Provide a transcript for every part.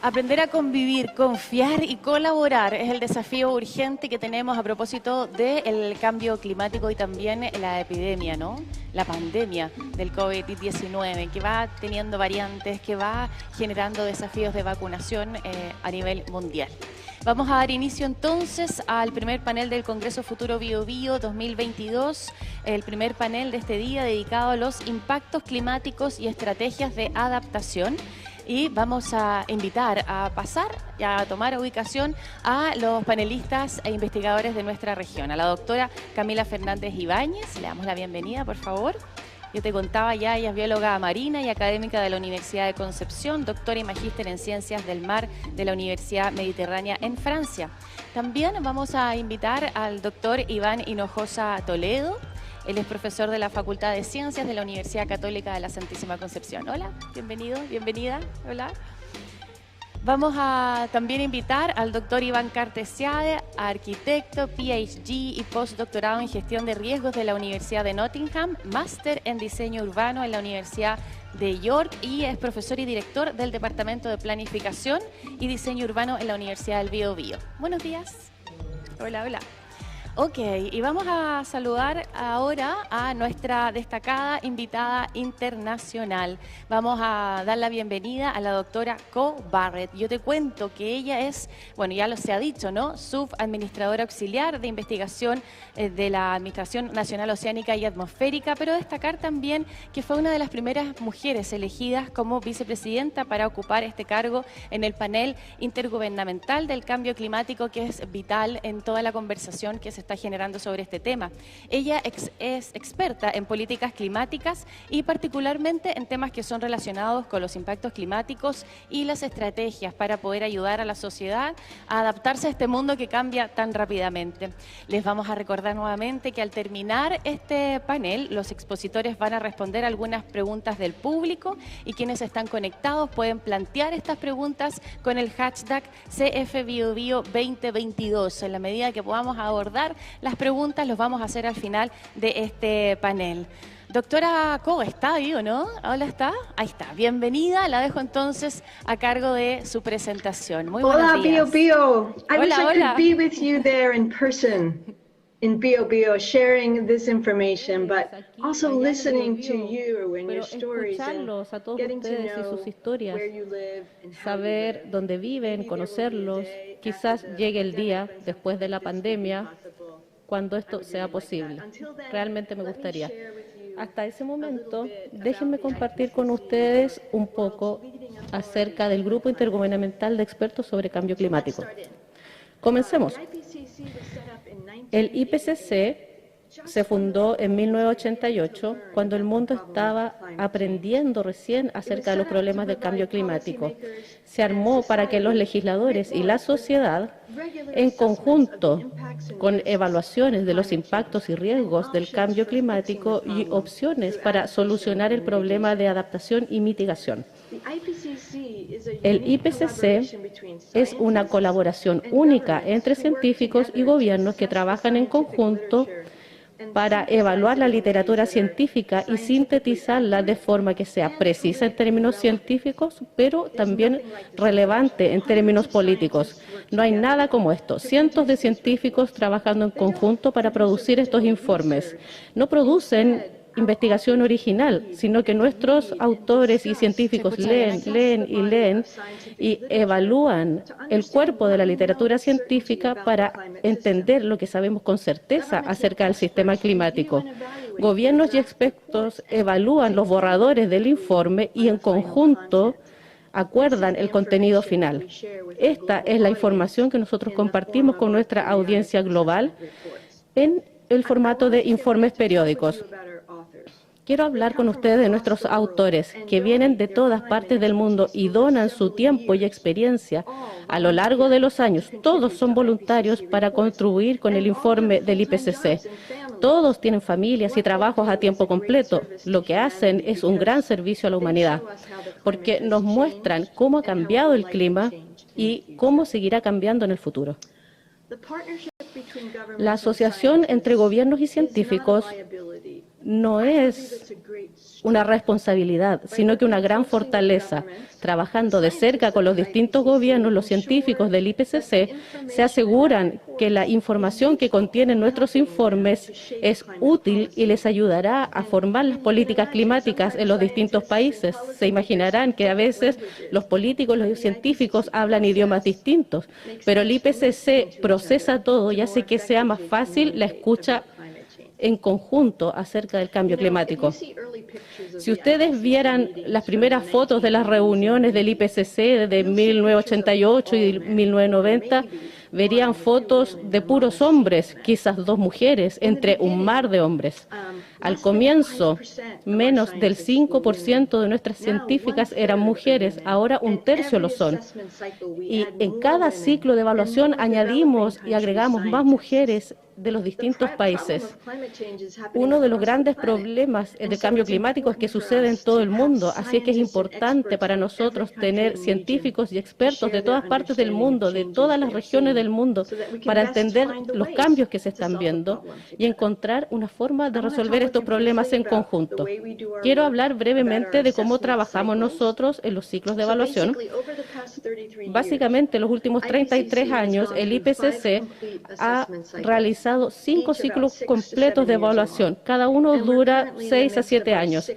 Aprender a convivir, confiar y colaborar es el desafío urgente que tenemos a propósito del cambio climático y también la epidemia, ¿no? La pandemia del COVID-19, que va teniendo variantes, que va generando desafíos de vacunación a nivel mundial. Vamos a dar inicio entonces al primer panel del Congreso Futuro Bio Bio 2022, el primer panel de este día dedicado a los impactos climáticos y estrategias de adaptación. Y vamos a invitar a pasar y a tomar ubicación a los panelistas e investigadores de nuestra región. A la doctora Camila Fernández Ibáñez, le damos la bienvenida, por favor. Yo te contaba ya, ella es bióloga marina y académica de la Universidad de Concepción, doctora y magíster en Ciencias del Mar de la Universidad Mediterránea en Francia. También vamos a invitar al doctor Iván Hinojosa Toledo. Él es profesor de la Facultad de Ciencias de la Universidad Católica de la Santísima Concepción. Hola, bienvenido, bienvenida. Hola. Vamos a también invitar al doctor Iván Cartesiade, arquitecto, PhD y postdoctorado en gestión de riesgos de la Universidad de Nottingham, máster en diseño urbano en la Universidad de York y es profesor y director del Departamento de Planificación y Diseño Urbano en la Universidad del Bío Bío. Buenos días. Hola, hola. Ok, y vamos a saludar ahora a nuestra destacada invitada internacional. Vamos a dar la bienvenida a la doctora Co Barrett. Yo te cuento que ella es, bueno, ya lo se ha dicho, ¿no? Subadministradora auxiliar de investigación de la Administración Nacional Oceánica y Atmosférica, pero destacar también que fue una de las primeras mujeres elegidas como vicepresidenta para ocupar este cargo en el panel intergubernamental del cambio climático, que es vital en toda la conversación que se está generando sobre este tema. Ella es experta en políticas climáticas y particularmente en temas que son relacionados con los impactos climáticos y las estrategias para poder ayudar a la sociedad a adaptarse a este mundo que cambia tan rápidamente. Les vamos a recordar nuevamente que al terminar este panel, los expositores van a responder algunas preguntas del público y quienes están conectados pueden plantear estas preguntas con el hashtag CFBioBio 2022. En la medida que podamos abordar las preguntas, los vamos a hacer al final de este panel. Doctora Co, ¿está ahí o no? Hola, ¿está? Ahí está. Bienvenida. La dejo entonces a cargo de su presentación. Muy buenos días. Hola, Bio Bio. I wish I hola. could be with you there in person, in Bio Bio, sharing this information, but also listening to you and your stories and getting to know where you live and how you saber live. dónde viven, conocerlos. Quizás llegue el día después de la pandemia cuando esto sea posible. Realmente me gustaría. Hasta ese momento, déjenme compartir con ustedes un poco acerca del Grupo Intergubernamental de Expertos sobre Cambio Climático. Comencemos. El IPCC se fundó en 1988, cuando el mundo estaba aprendiendo recién acerca de los problemas del cambio climático. Se armó para que los legisladores y la sociedad, en conjunto con evaluaciones de los impactos y riesgos del cambio climático y opciones para solucionar el problema de adaptación y mitigación. El IPCC es una colaboración única entre científicos y gobiernos que trabajan en conjunto para evaluar la literatura científica y sintetizarla de forma que sea precisa en términos científicos, pero también relevante en términos políticos. No hay nada como esto. Cientos de científicos trabajando en conjunto para producir estos informes. No producen investigación original, sino que nuestros autores y científicos leen y evalúan el cuerpo de la literatura científica para entender lo que sabemos con certeza acerca del sistema climático. Gobiernos y expertos evalúan los borradores del informe y en conjunto acuerdan el contenido final. Esta es la información que nosotros compartimos con nuestra audiencia global en el formato de informes periódicos. Quiero hablar con ustedes de nuestros autores, que vienen de todas partes del mundo y donan su tiempo y experiencia a lo largo de los años. Todos son voluntarios para contribuir con el informe del IPCC. Todos tienen familias y trabajos a tiempo completo. Lo que hacen es un gran servicio a la humanidad, porque nos muestran cómo ha cambiado el clima y cómo seguirá cambiando en el futuro. La asociación entre gobiernos y científicos no es una responsabilidad, sino que una gran fortaleza. Trabajando de cerca con los distintos gobiernos, los científicos del IPCC se aseguran que la información que contienen nuestros informes es útil y les ayudará a formar las políticas climáticas en los distintos países. Se imaginarán que a veces los políticos, los científicos hablan idiomas distintos, pero el IPCC procesa todo y hace que sea más fácil la escucha en conjunto acerca del cambio climático. Si ustedes vieran las primeras fotos de las reuniones del IPCC de 1988 y 1990, verían fotos de puros hombres, quizás 2 mujeres, entre un mar de hombres. Al comienzo, menos del 5% de nuestras científicas eran mujeres, ahora 1/3 lo son. Y en cada ciclo de evaluación añadimos y agregamos más mujeres de los distintos países. Uno de los grandes problemas del cambio climático es que sucede en todo el mundo, así es que es importante para nosotros tener científicos y expertos de todas partes del mundo, de todas las regiones del mundo, para entender los cambios que se están viendo y encontrar una forma de resolver estos problemas en conjunto. Quiero hablar brevemente de cómo trabajamos nosotros en los ciclos de evaluación. Básicamente, en los últimos 33 años, el IPCC ha realizado 5 ciclos completos de evaluación. Cada uno dura 6 a 7 años.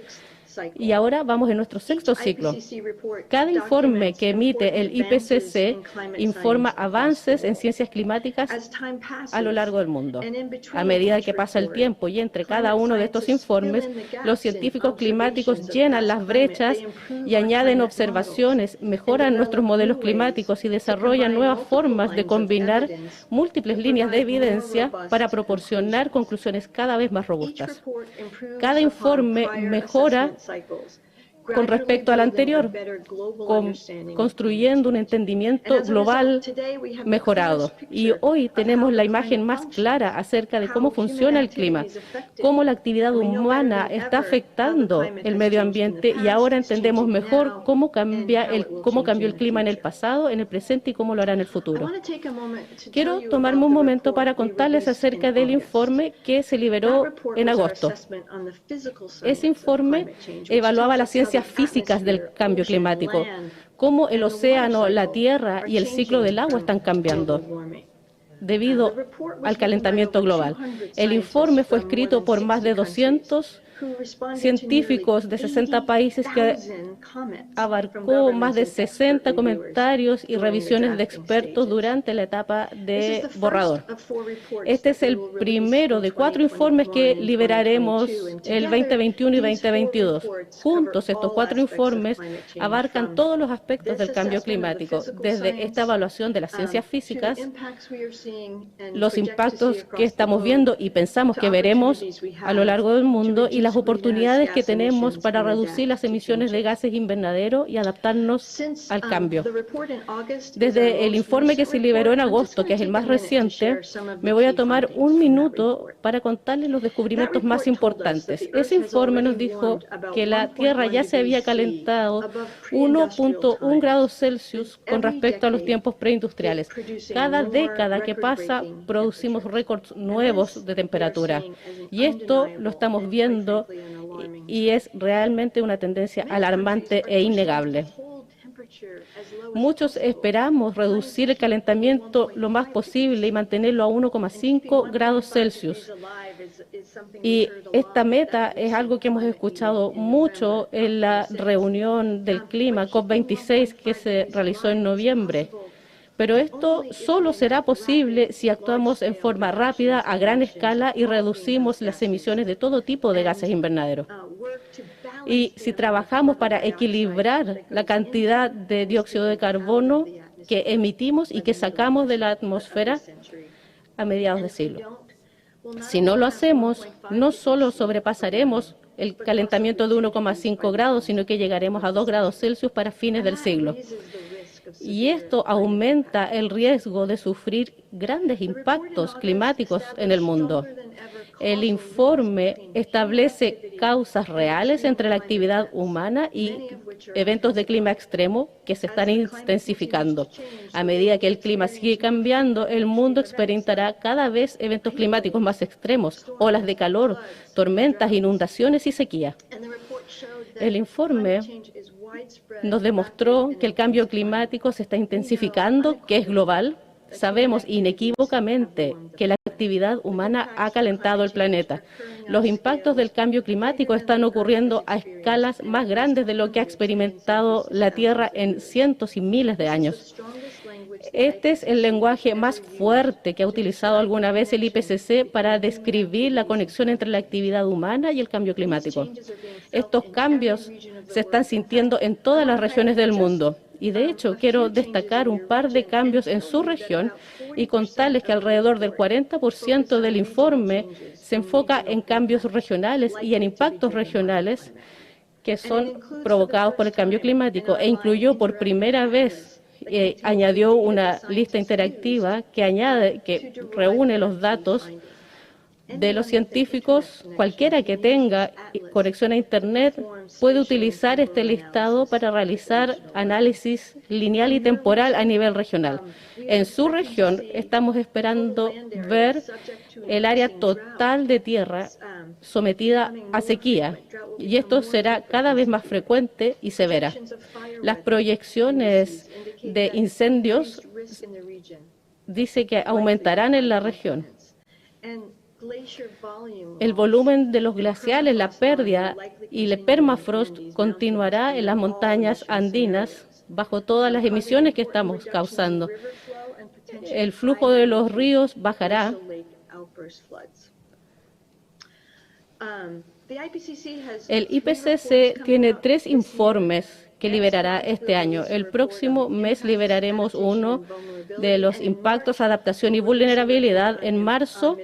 Y ahora vamos en nuestro 6º ciclo. Cada informe que emite el IPCC informa avances en ciencias climáticas a lo largo del mundo. A medida que pasa el tiempo y entre cada uno de estos informes, los científicos climáticos llenan las brechas y añaden observaciones, mejoran nuestros modelos climáticos y desarrollan nuevas formas de combinar múltiples líneas de evidencia para proporcionar conclusiones cada vez más robustas. Cada informe mejora con respecto al anterior, construyendo un entendimiento global mejorado. Y hoy tenemos la imagen más clara acerca de cómo funciona el clima, cómo la actividad humana está afectando el medio ambiente, y ahora entendemos mejor cómo cambió el clima en el pasado, en el presente y cómo lo hará en el futuro. Quiero tomarme un momento para contarles acerca del informe que se liberó en agosto. Ese informe evaluaba las ciencias físicas del cambio climático, cómo el océano, la tierra y el ciclo del agua están cambiando debido al calentamiento global. El informe fue escrito por más de 200 científicos de 60 países que abarcó más de 60 comentarios y revisiones de expertos durante la etapa de borrador. Este es el primero de 4 informes que liberaremos el 2021 y 2022. Juntos, estos 4 informes abarcan todos los aspectos del cambio climático, desde esta evaluación de las ciencias físicas, los impactos que estamos viendo y pensamos que veremos a lo largo del mundo, y las oportunidades que tenemos para reducir las emisiones de gases invernadero y adaptarnos al cambio. Desde el informe que se liberó en agosto, que es el más reciente, me voy a tomar un minuto para contarles los descubrimientos más importantes. Ese informe nos dijo que la Tierra ya se había calentado 1.1 grados Celsius con respecto a los tiempos preindustriales. Cada década que pasa, producimos récords nuevos de temperatura. Y esto lo estamos viendo y es realmente una tendencia alarmante e innegable. Muchos esperamos reducir el calentamiento lo más posible y mantenerlo a 1,5 grados Celsius. Y esta meta es algo que hemos escuchado mucho en la reunión del clima COP26 que se realizó en noviembre. Pero esto solo será posible si actuamos en forma rápida, a gran escala, y reducimos las emisiones de todo tipo de gases invernaderos. Y si trabajamos para equilibrar la cantidad de dióxido de carbono que emitimos y que sacamos de la atmósfera a mediados de siglo. Si no lo hacemos, no solo sobrepasaremos el calentamiento de 1,5 grados, sino que llegaremos a 2 grados Celsius para fines del siglo. Y esto aumenta el riesgo de sufrir grandes impactos climáticos en el mundo. El informe establece causas reales entre la actividad humana y eventos de clima extremo que se están intensificando. A medida que el clima sigue cambiando, el mundo experimentará cada vez eventos climáticos más extremos, olas de calor, tormentas, inundaciones y sequía. El informe nos demostró que el cambio climático se está intensificando, que es global. Sabemos inequívocamente que la actividad humana ha calentado el planeta. Los impactos del cambio climático están ocurriendo a escalas más grandes de lo que ha experimentado la Tierra en cientos y miles de años. Este es el lenguaje más fuerte que ha utilizado alguna vez el IPCC para describir la conexión entre la actividad humana y el cambio climático. Estos cambios se están sintiendo en todas las regiones del mundo. Y de hecho, quiero destacar un par de cambios en su región y contarles que alrededor del 40% del informe se enfoca en cambios regionales y en impactos regionales que son provocados por el cambio climático e incluyó por primera vez, añadió una lista interactiva que reúne los datos de los científicos. Cualquiera que tenga conexión a Internet puede utilizar este listado para realizar análisis lineal y temporal a nivel regional. En su región estamos esperando ver el área total de tierra sometida a sequía, y esto será cada vez más frecuente y severa. Las proyecciones de incendios dice que aumentarán en la región. El volumen de los glaciales, la pérdida y el permafrost continuará en las montañas andinas bajo todas las emisiones que estamos causando. El flujo de los ríos bajará. El IPCC tiene 3 informes que liberará este año. El próximo mes liberaremos uno de los impactos, adaptación y vulnerabilidad. En marzo,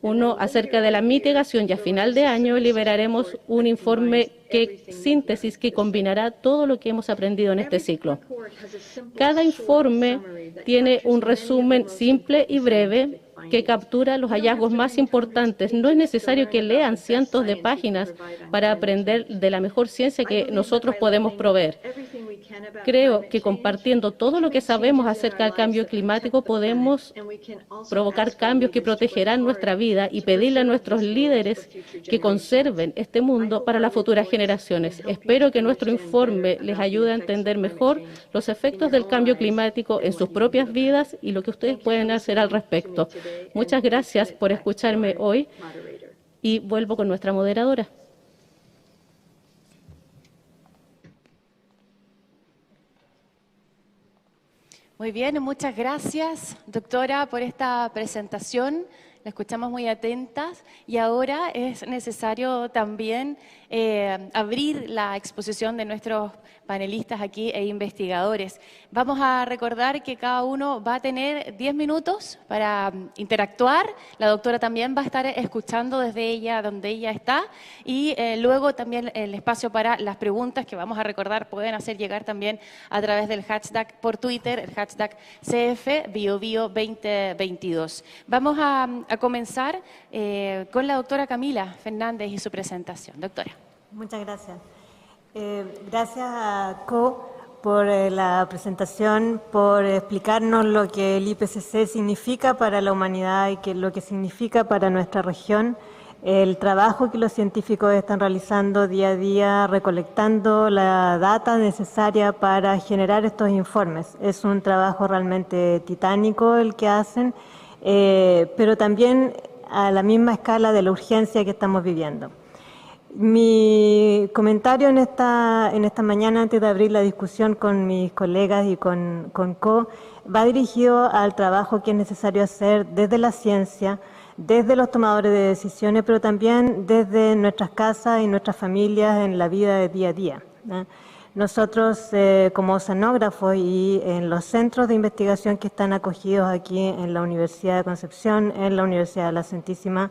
uno acerca de la mitigación, y a final de año liberaremos un informe síntesis que combinará todo lo que hemos aprendido en este ciclo. Cada informe tiene un resumen simple y breve que captura los hallazgos más importantes. No es necesario que lean cientos de páginas para aprender de la mejor ciencia que nosotros podemos proveer. Creo que compartiendo todo lo que sabemos acerca del cambio climático podemos provocar cambios que protegerán nuestra vida y pedirle a nuestros líderes que conserven este mundo para las futuras generaciones. Espero que nuestro informe les ayude a entender mejor los efectos del cambio climático en sus propias vidas y lo que ustedes pueden hacer al respecto. Muchas gracias por escucharme hoy y vuelvo con nuestra moderadora. Muy bien, muchas gracias, doctora, por esta presentación. La escuchamos muy atentas y ahora es necesario también abrir la exposición de nuestros panelistas aquí e investigadores. Vamos a recordar que cada uno va a tener 10 minutos para interactuar. La doctora también va a estar escuchando desde donde ella está y luego también el espacio para las preguntas que vamos a recordar pueden hacer llegar también a través del hashtag por Twitter, el hashtag CFBioBio2022. Vamos a comenzar con la doctora Camila Fernández y su presentación. Doctora. Muchas gracias. Gracias a Co por la presentación, por explicarnos lo que el IPCC significa para la humanidad y lo que significa para nuestra región, el trabajo que los científicos están realizando día a día, recolectando la data necesaria para generar estos informes. Es un trabajo realmente titánico el que hacen, pero también a la misma escala de la urgencia que estamos viviendo. Mi comentario en esta mañana, antes de abrir la discusión con mis colegas y con Co, va dirigido al trabajo que es necesario hacer desde la ciencia, desde los tomadores de decisiones, pero también desde nuestras casas y nuestras familias en la vida de día a día, ¿no? Nosotros, como oceanógrafos y en los centros de investigación que están acogidos aquí en la Universidad de Concepción, en la Universidad de la Santísima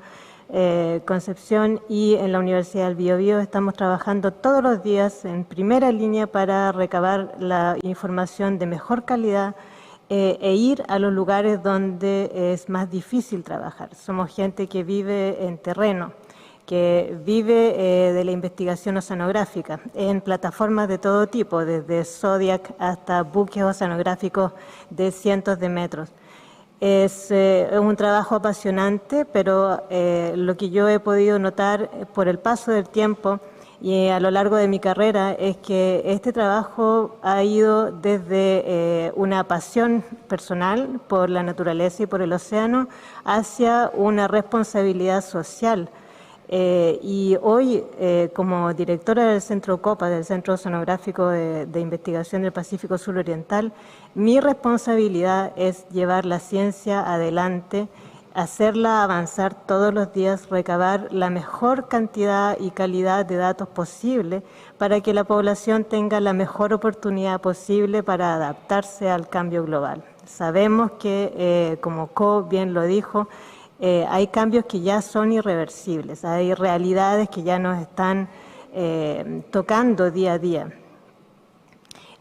Concepción y en la Universidad del Biobío, estamos trabajando todos los días en primera línea para recabar la información de mejor calidad e ir a los lugares donde es más difícil trabajar. Somos gente que vive en terreno, que vive de la investigación oceanográfica en plataformas de todo tipo, desde Zodiac hasta buques oceanográficos de cientos de metros. Es un trabajo apasionante, pero lo que yo he podido notar por el paso del tiempo y a lo largo de mi carrera es que este trabajo ha ido desde una pasión personal por la naturaleza y por el océano hacia una responsabilidad social. Y hoy, como directora del Centro COPA, del Centro Oceanográfico de Investigación del Pacífico Sur Oriental, mi responsabilidad es llevar la ciencia adelante, hacerla avanzar todos los días, recabar la mejor cantidad y calidad de datos posible para que la población tenga la mejor oportunidad posible para adaptarse al cambio global. Sabemos que, como Co bien lo dijo, hay cambios que ya son irreversibles, hay realidades que ya nos están tocando día a día.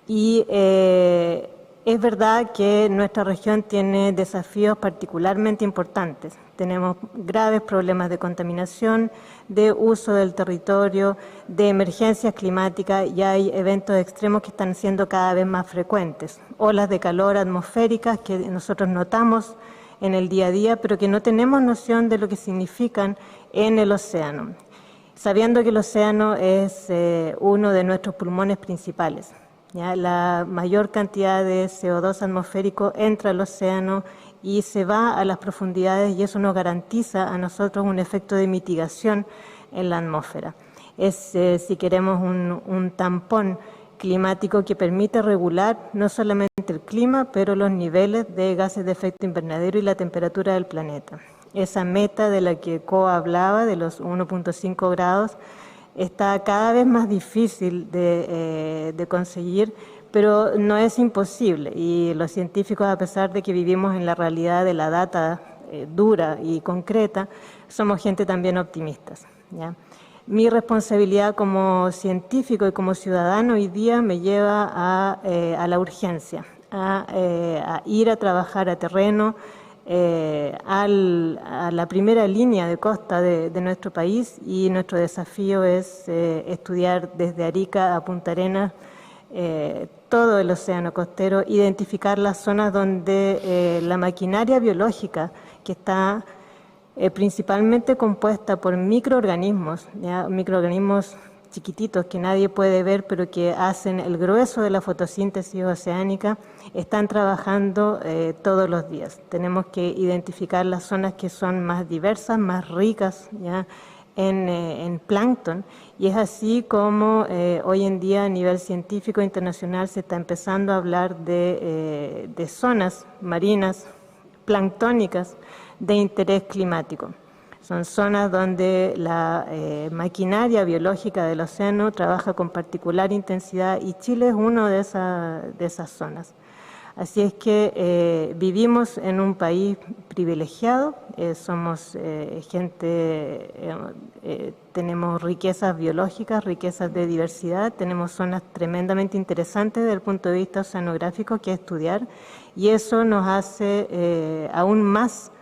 Y es verdad que nuestra región tiene desafíos particularmente importantes. Tenemos graves problemas de contaminación, de uso del territorio, de emergencias climáticas y hay eventos extremos que están siendo cada vez más frecuentes. Olas de calor atmosféricas que nosotros notamos en el día a día, pero que no tenemos noción de lo que significan en el océano, sabiendo que el océano es uno de nuestros pulmones principales. ¿Ya? La mayor cantidad de CO2 atmosférico entra al océano y se va a las profundidades y eso nos garantiza a nosotros un efecto de mitigación en la atmósfera. Es, si queremos, un tampón climático que permite regular no solamente el clima, pero los niveles de gases de efecto invernadero y la temperatura del planeta. Esa meta de la que Co hablaba, de los 1.5 grados, está cada vez más difícil de conseguir, pero no es imposible. Y los científicos, a pesar de que vivimos en la realidad de la data dura y concreta, somos gente también optimistas, ¿ya? Mi responsabilidad como científico y como ciudadano hoy día me lleva a la urgencia, a ir a trabajar a terreno, a la primera línea de costa de nuestro país y nuestro desafío es estudiar desde Arica a Punta Arenas todo el océano costero, identificar las zonas donde la maquinaria biológica que está principalmente compuesta por microorganismos, ¿ya? Microorganismos chiquititos que nadie puede ver, pero que hacen el grueso de la fotosíntesis oceánica, están trabajando todos los días. Tenemos que identificar las zonas que son más diversas, más ricas, ¿ya? En plancton, y es así como hoy en día a nivel científico internacional se está empezando a hablar de zonas marinas planctónicas de interés climático. Son zonas donde la maquinaria biológica del océano trabaja con particular intensidad y Chile es una de esas zonas. Así es que vivimos en un país privilegiado, somos gente, tenemos riquezas biológicas, riquezas de diversidad, tenemos zonas tremendamente interesantes desde el punto de vista oceanográfico que estudiar y eso nos hace aún más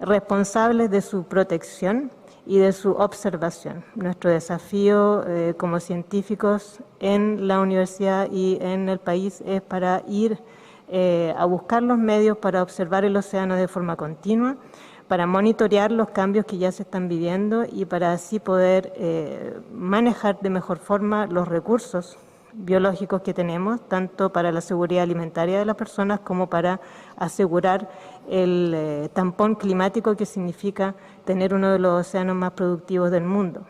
responsables de su protección y de su observación. Nuestro desafío como científicos en la universidad y en el país es para ir a buscar los medios para observar el océano de forma continua, para monitorear los cambios que ya se están viviendo y para así poder manejar de mejor forma los recursos biológicos que tenemos, tanto para la seguridad alimentaria de las personas como para asegurar el tampón climático que significa tener uno de los océanos más productivos del mundo.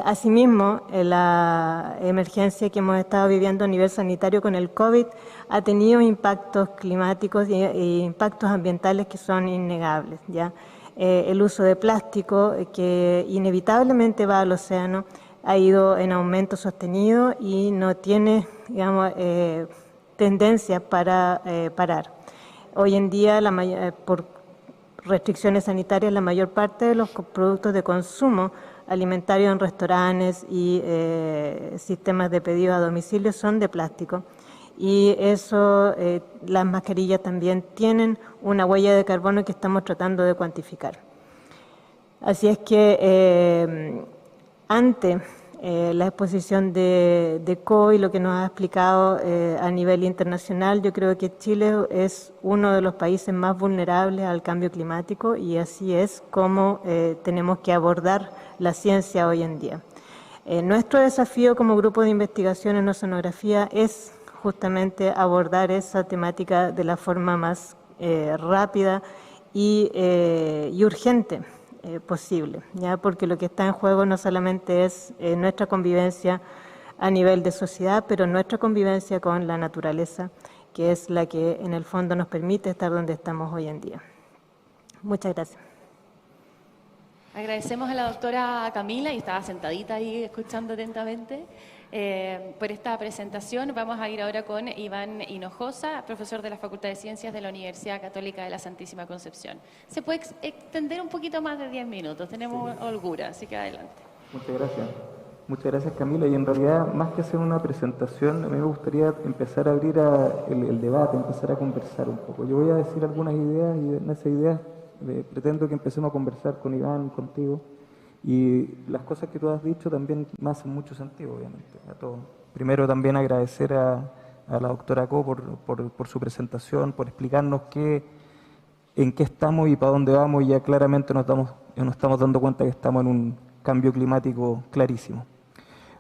Asimismo, la emergencia que hemos estado viviendo a nivel sanitario con el COVID ha tenido impactos climáticos e impactos ambientales que son innegables, ¿ya? El uso de plástico que inevitablemente va al océano ha ido en aumento sostenido y no tiene, digamos, tendencia para parar. Hoy en día, por restricciones sanitarias, la mayor parte de los productos de consumo alimentario en restaurantes y sistemas de pedido a domicilio son de plástico y eso, las mascarillas también tienen una huella de carbono que estamos tratando de cuantificar. Así es que ante la exposición de CO y lo que nos ha explicado a nivel internacional, yo creo que Chile es uno de los países más vulnerables al cambio climático y así es como tenemos que abordar la ciencia hoy en día. Nuestro desafío como grupo de investigación en oceanografía es justamente abordar esa temática de la forma más rápida y urgente posible, ¿ya? Porque lo que está en juego no solamente es nuestra convivencia a nivel de sociedad, pero nuestra convivencia con la naturaleza, que es la que en el fondo nos permite estar donde estamos hoy en día. Muchas gracias. Agradecemos a la doctora Camila, y estaba sentadita ahí escuchando atentamente, por esta presentación. Vamos a ir ahora con Iván Hinojosa, profesor de la Facultad de Ciencias de la Universidad Católica de la Santísima Concepción. Se puede extender un poquito más de 10 minutos, tenemos holgura, así que adelante. Muchas gracias. Muchas gracias, Camila. Y en realidad, más que hacer una presentación, a mí me gustaría empezar a abrir el debate, empezar a conversar un poco. Yo voy a decir algunas ideas y en esas ideas pretendo que empecemos a conversar con Iván, contigo, y las cosas que tú has dicho también me hacen mucho sentido, obviamente, a todos. Primero también agradecer a la doctora Co por su presentación, por explicarnos en qué estamos y para dónde vamos, y ya claramente nos estamos dando cuenta que estamos en un cambio climático clarísimo.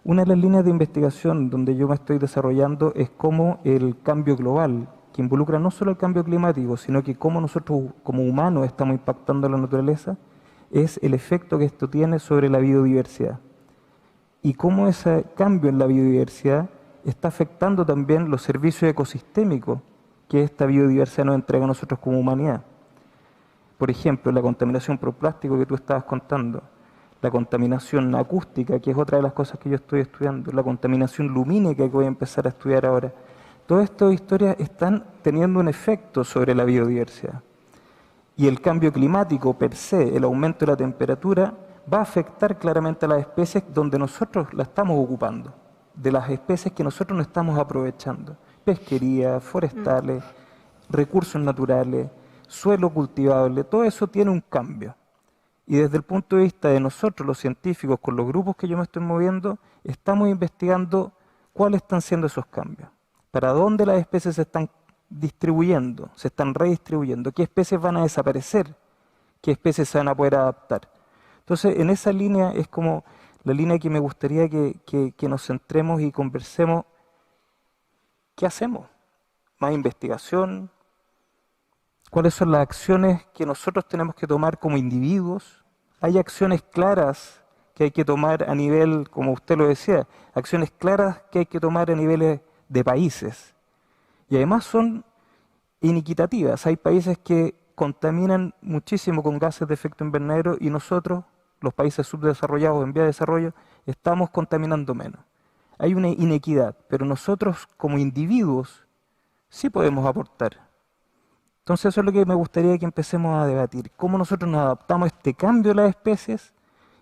Una de las líneas de investigación donde yo me estoy desarrollando es cómo el cambio global, que involucra no solo el cambio climático, sino que cómo nosotros como humanos estamos impactando a la naturaleza, es el efecto que esto tiene sobre la biodiversidad. Y cómo ese cambio en la biodiversidad está afectando también los servicios ecosistémicos que esta biodiversidad nos entrega a nosotros como humanidad. Por ejemplo, la contaminación por plástico que tú estabas contando, la contaminación acústica, que es otra de las cosas que yo estoy estudiando, la contaminación lumínica que voy a empezar a estudiar ahora. Todas estas historias están teniendo un efecto sobre la biodiversidad. Y el cambio climático per se, el aumento de la temperatura, va a afectar claramente a las especies donde nosotros la estamos ocupando, de las especies que nosotros no estamos aprovechando. Pesquería, forestales, recursos naturales, suelo cultivable, todo eso tiene un cambio. Y desde el punto de vista de nosotros, los científicos, con los grupos que yo me estoy moviendo, estamos investigando cuáles están siendo esos cambios. Para dónde las especies se están distribuyendo, se están redistribuyendo, qué especies van a desaparecer, qué especies se van a poder adaptar. Entonces, en esa línea es como la línea que me gustaría que nos centremos y conversemos. ¿Qué hacemos? ¿Más investigación? ¿Cuáles son las acciones que nosotros tenemos que tomar como individuos? Hay acciones claras que hay que tomar a nivel, como usted lo decía, acciones claras que hay que tomar a niveles de países. Y además son inequitativas. Hay países que contaminan muchísimo con gases de efecto invernadero y nosotros, los países subdesarrollados en vía de desarrollo, estamos contaminando menos. Hay una inequidad, pero nosotros como individuos sí podemos aportar. Entonces eso es lo que me gustaría que empecemos a debatir. Cómo nosotros nos adaptamos a este cambio de las especies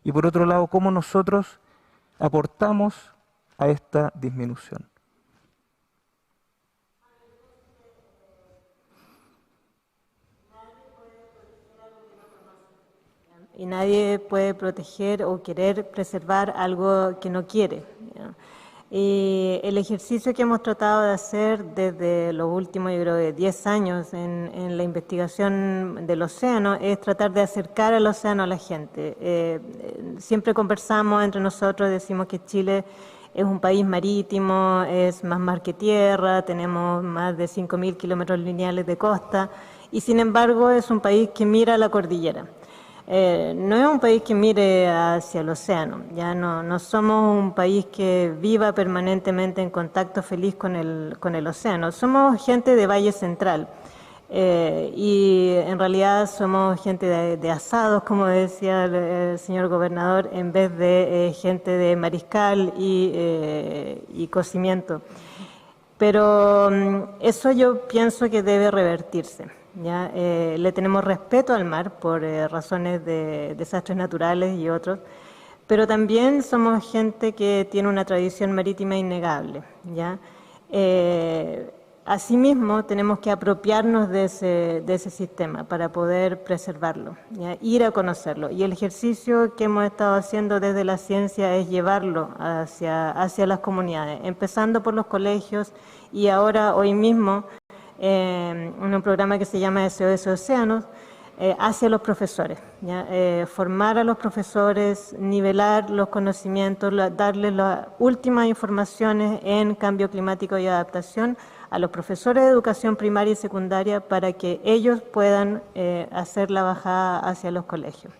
y por otro lado, cómo nosotros aportamos a esta disminución. Y nadie puede proteger o querer preservar algo que no quiere, ¿ya? Y el ejercicio que hemos tratado de hacer desde los últimos, yo creo, de 10 años en la investigación del océano es tratar de acercar al océano a la gente. Siempre conversamos entre nosotros, decimos que Chile es un país marítimo, es más mar que tierra, tenemos más de 5.000 kilómetros lineales de costa y sin embargo es un país que mira a la cordillera. No es un país que mire hacia el océano, ya no somos un país que viva permanentemente en contacto feliz con el océano, somos gente de Valle Central y en realidad somos gente de asados, como decía el señor gobernador, en vez de gente de mariscal y cocimiento. Pero eso yo pienso que debe revertirse. ¿Ya? Le tenemos respeto al mar por razones de desastres naturales y otros, pero también somos gente que tiene una tradición marítima innegable, ¿ya? Asimismo, tenemos que apropiarnos de ese sistema para poder preservarlo, ¿ya? Ir a conocerlo. Y el ejercicio que hemos estado haciendo desde la ciencia es llevarlo hacia las comunidades, empezando por los colegios y ahora, hoy mismo, en un programa que se llama SOS Océanos, hacia los profesores, ¿ya? Formar a los profesores, nivelar los conocimientos, darles las últimas informaciones en cambio climático y adaptación a los profesores de educación primaria y secundaria para que ellos puedan hacer la bajada hacia los colegios.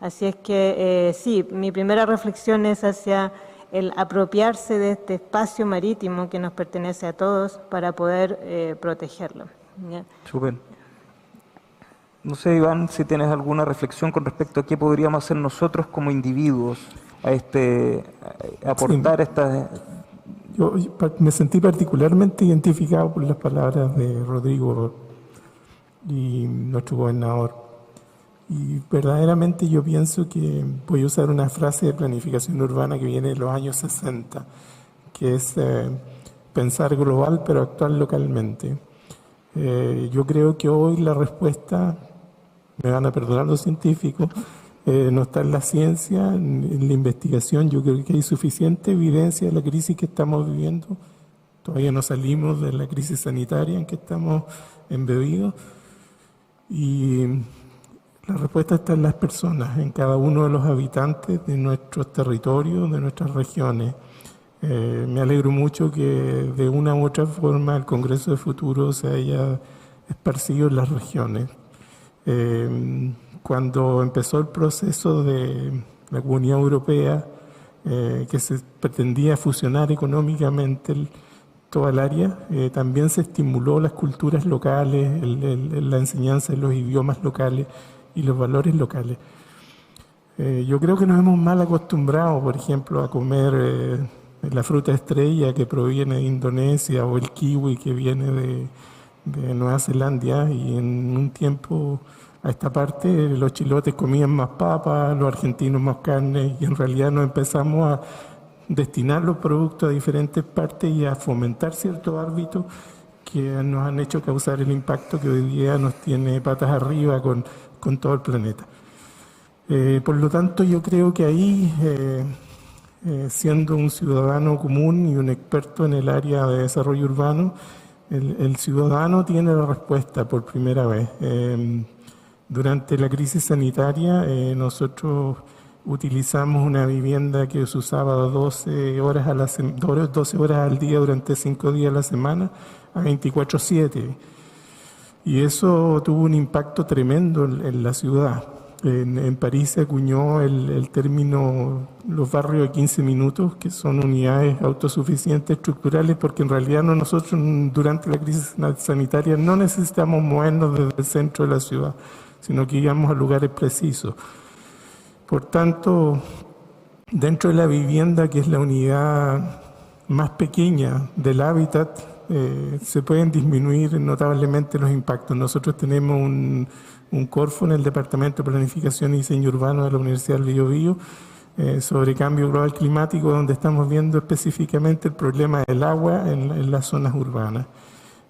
Así es que sí, mi primera reflexión es hacia el apropiarse de este espacio marítimo que nos pertenece a todos para poder protegerlo, ¿ya? Súper. No sé, Iván, si tienes alguna reflexión con respecto a qué podríamos hacer nosotros como individuos a aportar estas... Yo me sentí particularmente identificado por las palabras de Rodrigo y nuestro gobernador. Y verdaderamente yo pienso que voy a usar una frase de planificación urbana que viene de los años 60, que es pensar global pero actuar localmente. Yo creo que hoy la respuesta, me van a perdonar los científicos, no está en la ciencia, en la investigación. Yo creo que hay suficiente evidencia de la crisis que estamos viviendo. Todavía no salimos de la crisis sanitaria en que estamos embebidos. Y la respuesta está en las personas, en cada uno de los habitantes de nuestros territorios, de nuestras regiones. Me alegro mucho que de una u otra forma el Congreso de Futuro se haya esparcido en las regiones. Cuando empezó el proceso de la Comunidad Europea, que se pretendía fusionar económicamente toda el área, también se estimuló las culturas locales, la enseñanza de los idiomas locales y los valores locales. Yo creo que nos hemos mal acostumbrado, por ejemplo, a comer la fruta estrella que proviene de Indonesia o el kiwi que viene de Nueva Zelanda, y en un tiempo a esta parte los chilotes comían más papas, los argentinos más carne, y en realidad nos empezamos a destinar los productos a diferentes partes y a fomentar ciertos hábitos que nos han hecho causar el impacto que hoy día nos tiene patas arriba con todo el planeta. Por lo tanto, yo creo que ahí, siendo un ciudadano común y un experto en el área de desarrollo urbano, el ciudadano tiene la respuesta por primera vez. Durante la crisis sanitaria, nosotros utilizamos una vivienda que se usaba 12 horas al día durante 5 días a la semana, a 24/7. Y eso tuvo un impacto tremendo en la ciudad. En París se acuñó el término los barrios de 15 minutos, que son unidades autosuficientes estructurales, porque en realidad nosotros durante la crisis sanitaria no necesitamos movernos desde el centro de la ciudad, sino que íbamos a lugares precisos. Por tanto, dentro de la vivienda, que es la unidad más pequeña del hábitat, se pueden disminuir notablemente los impactos. Nosotros tenemos un Corfo en el Departamento de Planificación y Diseño Urbano de la Universidad del Biobío sobre cambio global climático, donde estamos viendo específicamente el problema del agua en las zonas urbanas.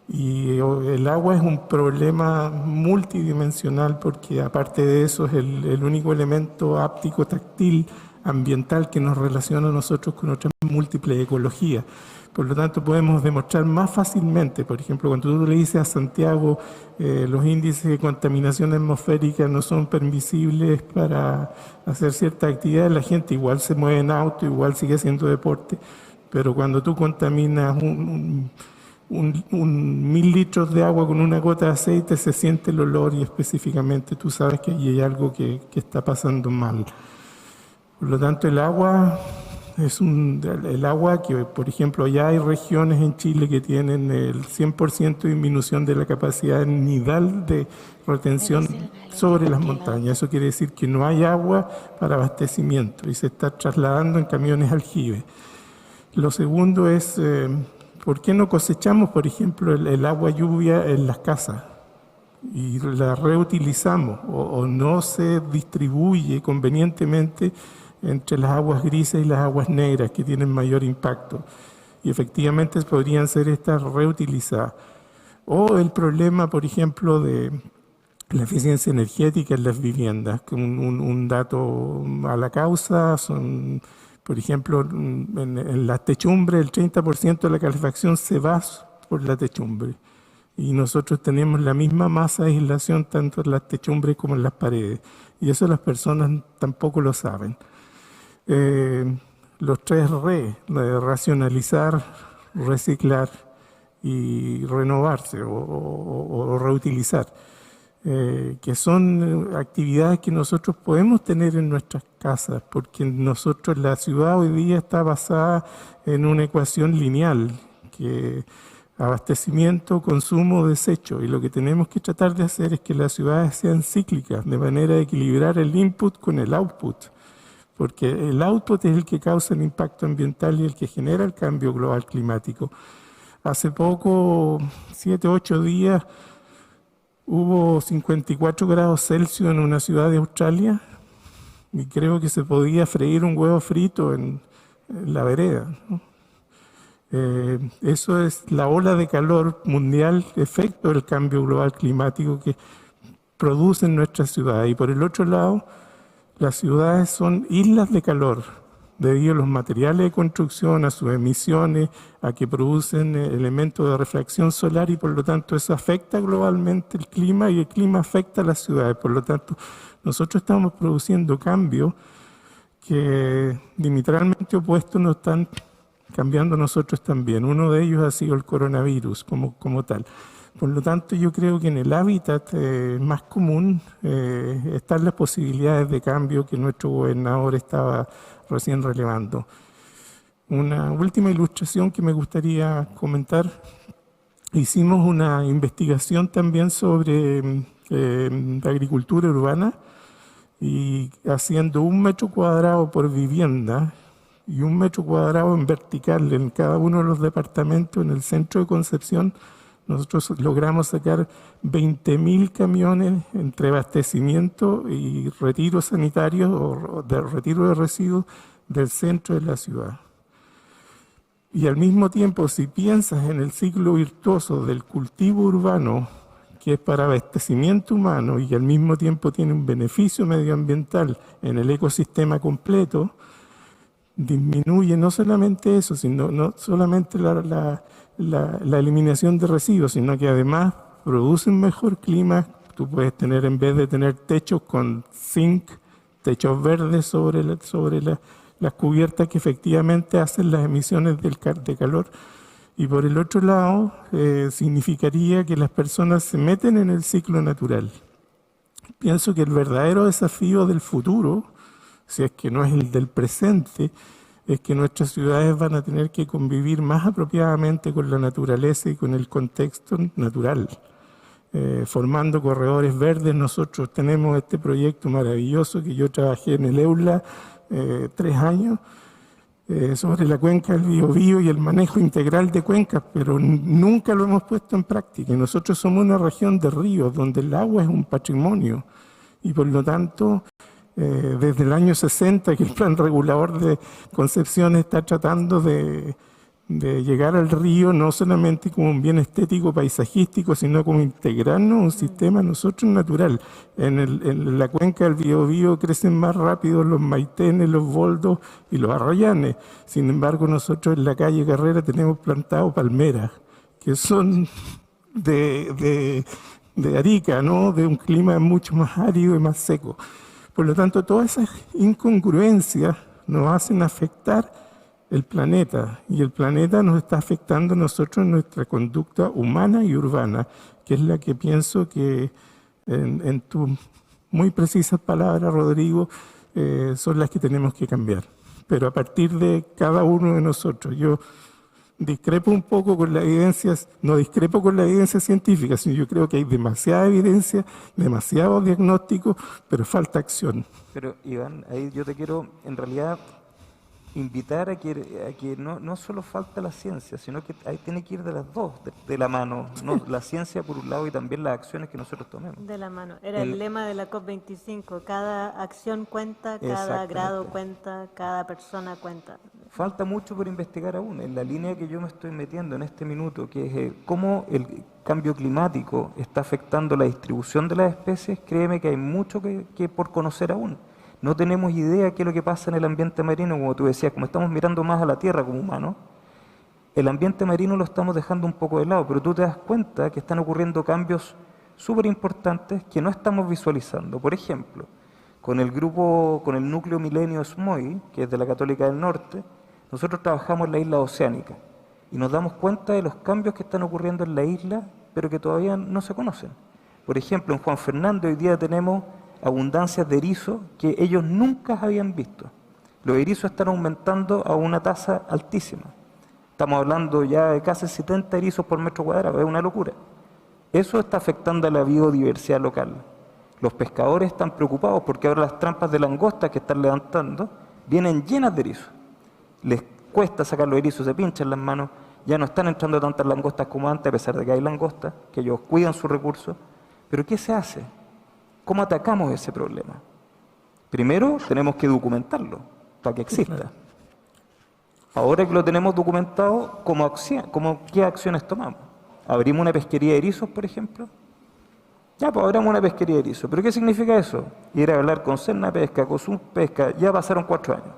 Y el agua es un problema multidimensional porque aparte de eso es el único elemento áptico, táctil, ambiental que nos relaciona a nosotros con nuestra múltiple ecología. Por lo tanto, podemos demostrar más fácilmente, por ejemplo, cuando tú le dices a Santiago los índices de contaminación atmosférica no son permisibles para hacer ciertas actividades, la gente igual se mueve en auto, igual sigue haciendo deporte, pero cuando tú contaminas 1000 litros de agua con una gota de aceite, se siente el olor y específicamente tú sabes que ahí hay algo que está pasando mal. Por lo tanto, el agua es el agua que, por ejemplo, ya hay regiones en Chile que tienen el 100% de disminución de la capacidad nidal de retención sobre las montañas. Eso quiere decir que no hay agua para abastecimiento y se está trasladando en camiones aljibes. Lo segundo es, ¿por qué no cosechamos, por ejemplo, el agua lluvia en las casas y la reutilizamos o no se distribuye convenientemente entre las aguas grises y las aguas negras que tienen mayor impacto? y efectivamente podrían ser estas reutilizadas. O el problema, por ejemplo, de la eficiencia energética en las viviendas, que un dato a la causa son, por ejemplo, en las techumbres el 30% de la calefacción se va por la techumbre. Y nosotros tenemos la misma masa de aislación tanto en las techumbres como en las paredes. Y eso las personas tampoco lo saben. Los 3R, racionalizar, reciclar y renovarse o reutilizar, que son actividades que nosotros podemos tener en nuestras casas, porque nosotros, la ciudad hoy día está basada en una ecuación lineal, que abastecimiento, consumo, desecho, y lo que tenemos que tratar de hacer es que las ciudades sean cíclicas, de manera de equilibrar el input con el output, porque el output es el que causa el impacto ambiental y el que genera el cambio global climático. Hace poco, 7 u 8 días, hubo 54 grados Celsius en una ciudad de Australia, y creo que se podía freír un huevo frito en la vereda, ¿no? Eso es la ola de calor mundial, efecto del cambio global climático que producen nuestras ciudades. Y por el otro lado, las ciudades son islas de calor, debido a los materiales de construcción, a sus emisiones, a que producen elementos de refracción solar, y por lo tanto eso afecta globalmente el clima y el clima afecta a las ciudades. Por lo tanto, nosotros estamos produciendo cambios que diametralmente opuestos nos están cambiando nosotros también. Uno de ellos ha sido el coronavirus como tal. Por lo tanto, yo creo que en el hábitat más común están las posibilidades de cambio que nuestro gobernador estaba recién relevando. Una última ilustración que me gustaría comentar. Hicimos una investigación también sobre agricultura urbana, y haciendo 1 metro cuadrado por vivienda y 1 metro cuadrado en vertical en cada uno de los departamentos en el centro de Concepción, nosotros logramos sacar 20.000 camiones entre abastecimiento y retiro sanitario o de retiro de residuos del centro de la ciudad. Y al mismo tiempo, si piensas en el ciclo virtuoso del cultivo urbano, que es para abastecimiento humano y al mismo tiempo tiene un beneficio medioambiental en el ecosistema completo, disminuye no solamente eso, sino no solamente la eliminación de residuos, sino que además produce un mejor clima. Tú puedes tener, en vez de tener techos con zinc, techos verdes sobre las cubiertas que efectivamente hacen las emisiones de calor. Y por el otro lado, significaría que las personas se meten en el ciclo natural. Pienso que el verdadero desafío del futuro, si es que no es el del presente, es que nuestras ciudades van a tener que convivir más apropiadamente con la naturaleza y con el contexto natural, formando corredores verdes. Nosotros tenemos este proyecto maravilloso que yo trabajé en el EULA 3 años, sobre la cuenca del Biobío y el manejo integral de cuencas, pero nunca lo hemos puesto en práctica. Y nosotros somos una región de ríos donde el agua es un patrimonio, y por lo tanto desde el año 60 que el plan regulador de Concepción está tratando de llegar al río no solamente como un bien estético paisajístico, sino como integrarnos a un sistema nosotros natural. En la cuenca del Biobío crecen más rápido los maitenes, los boldos y los arrayanes. Sin embargo, nosotros en la calle Carrera tenemos plantado palmeras, que son de Arica, ¿no? De un clima mucho más árido y más seco. Por lo tanto, todas esas incongruencias nos hacen afectar el planeta, y el planeta nos está afectando a nosotros en nuestra conducta humana y urbana, que es la que pienso que, en tus muy precisas palabras, Rodrigo, son las que tenemos que cambiar. Pero a partir de cada uno de nosotros. Yo discrepo un poco con la evidencia, no discrepo con la evidencia científica, sino yo creo que hay demasiada evidencia, demasiado diagnóstico, pero falta acción. Pero Iván, ahí yo te quiero, en realidad, invitar a que no solo falta la ciencia, sino que ahí tiene que ir de las dos, de la mano, ¿no? La ciencia por un lado y también las acciones que nosotros tomemos. De la mano. Era el lema de la COP25, cada acción cuenta, cada grado cuenta, cada persona cuenta. Falta mucho por investigar aún, en la línea que yo me estoy metiendo en este minuto, que es cómo el cambio climático está afectando la distribución de las especies. Créeme que hay mucho que por conocer aún. No tenemos idea qué es lo que pasa en el ambiente marino, como tú decías, como estamos mirando más a la Tierra como humanos, el ambiente marino lo estamos dejando un poco de lado, pero tú te das cuenta que están ocurriendo cambios súper importantes que no estamos visualizando. Por ejemplo, con el núcleo Milenio SMOI, que es de la Católica del Norte, nosotros trabajamos en la isla oceánica y nos damos cuenta de los cambios que están ocurriendo en la isla, pero que todavía no se conocen. Por ejemplo, en Juan Fernández hoy día tenemos abundancias de erizos que ellos nunca habían visto. Los erizos están aumentando a una tasa altísima. Estamos hablando ya de casi 70 erizos por metro cuadrado, es una locura. Eso está afectando a la biodiversidad local. Los pescadores están preocupados porque ahora las trampas de langosta que están levantando vienen llenas de erizos. Les cuesta sacar los erizos, se pinchan las manos, ya no están entrando tantas langostas como antes, a pesar de que hay langostas, que ellos cuidan sus recursos. Pero ¿qué se hace? ¿Cómo atacamos ese problema? Primero tenemos que documentarlo para que exista. Ahora que lo tenemos documentado, ¿qué acciones tomamos? ¿Abrimos una pesquería de erizos, por ejemplo? Ya, pues abramos una pesquería de erizos. ¿Pero qué significa eso? Ir a hablar con Serna Pesca, con Pesca, ya pasaron 4 años.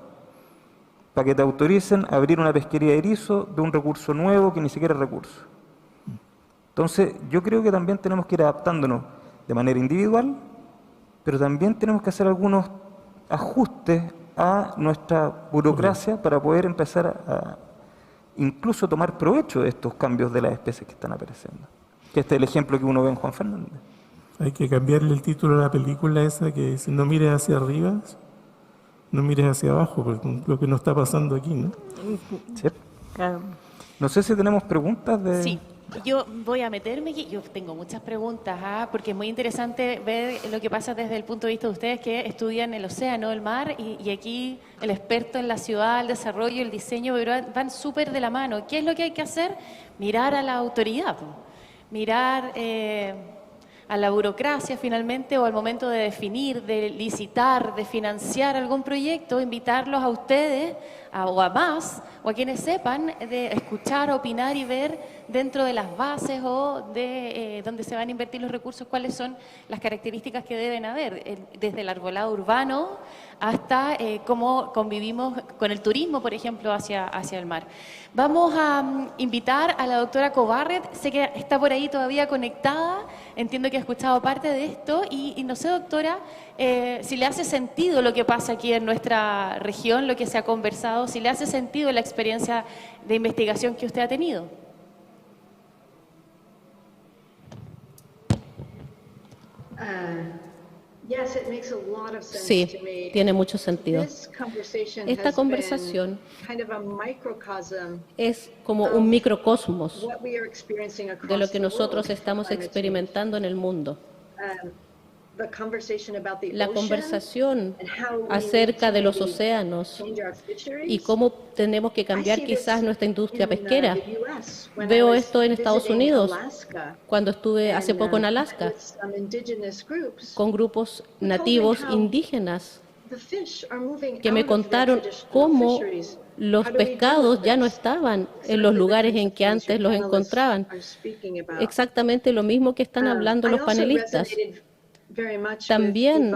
Para que te autoricen a abrir una pesquería de erizos de un recurso nuevo que ni siquiera es recurso. Entonces, yo creo que también tenemos que ir adaptándonos de manera individual, pero también tenemos que hacer algunos ajustes a nuestra burocracia para poder empezar a incluso tomar provecho de estos cambios de las especies que están apareciendo. Que este es el ejemplo que uno ve en Juan Fernández. Hay que cambiarle el título a la película esa que dice: no mires hacia arriba, no mires hacia abajo, porque lo que nos está pasando aquí, ¿no? Sí. No sé si tenemos preguntas de... Sí. Yo voy a meterme aquí, yo tengo muchas preguntas, porque es muy interesante ver lo que pasa desde el punto de vista de ustedes que estudian el océano, el mar, y aquí el experto en la ciudad, el desarrollo, el diseño, pero van súper de la mano. ¿Qué es lo que hay que hacer? Mirar a la autoridad, mirar a la burocracia finalmente, o al momento de definir, de licitar, de financiar algún proyecto, invitarlos a ustedes o a más, o a quienes sepan, de escuchar, opinar y ver dentro de las bases o de donde se van a invertir los recursos, cuáles son las características que deben haber, desde el arbolado urbano hasta cómo convivimos con el turismo, por ejemplo, hacia el mar. Vamos a invitar a la doctora Cobarret, sé que está por ahí todavía conectada, entiendo que ha escuchado parte de esto, y no sé, doctora, si le hace sentido lo que pasa aquí en nuestra región, lo que se ha conversado, si le hace sentido la experiencia de investigación que usted ha tenido. Sí, tiene mucho sentido. Esta conversación es como un microcosmos de lo que nosotros estamos experimentando en el mundo. La conversación acerca de los océanos y cómo tenemos que cambiar quizás nuestra industria pesquera. Veo esto en Estados Unidos, cuando estuve hace poco en Alaska, con grupos nativos indígenas que me contaron cómo los pescados ya no estaban en los lugares en que antes los encontraban. Exactamente lo mismo que están hablando los panelistas. También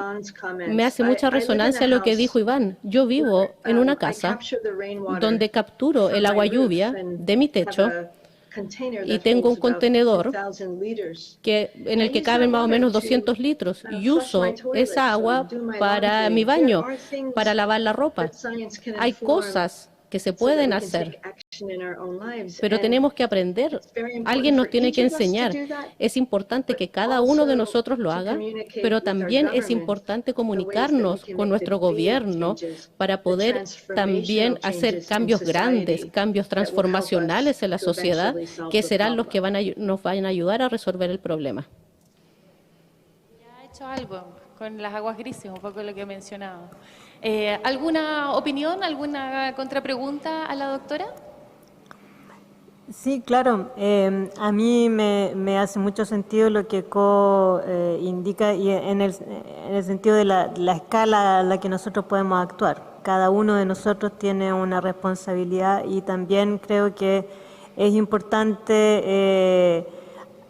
me hace mucha resonancia lo que dijo Iván. Yo vivo en una casa donde capturo el agua lluvia de mi techo y tengo un contenedor en el que caben más o menos 200 litros y uso esa agua para mi baño, para lavar la ropa. Hay cosas que se pueden hacer, pero tenemos que aprender. Alguien nos tiene que enseñar. Es importante que cada uno de nosotros lo haga, pero también es importante comunicarnos con nuestro gobierno para poder también hacer cambios grandes, cambios transformacionales en la sociedad, que serán los que nos van a ayudar a resolver el problema. ¿Ya ha hecho algo con las aguas grises, un poco lo que mencionaba. ¿Alguna opinión, alguna contrapregunta a la doctora? Sí, claro. A mí me hace mucho sentido lo que Co indica y en el sentido de la escala a la que nosotros podemos actuar. Cada uno de nosotros tiene una responsabilidad y también creo que es importante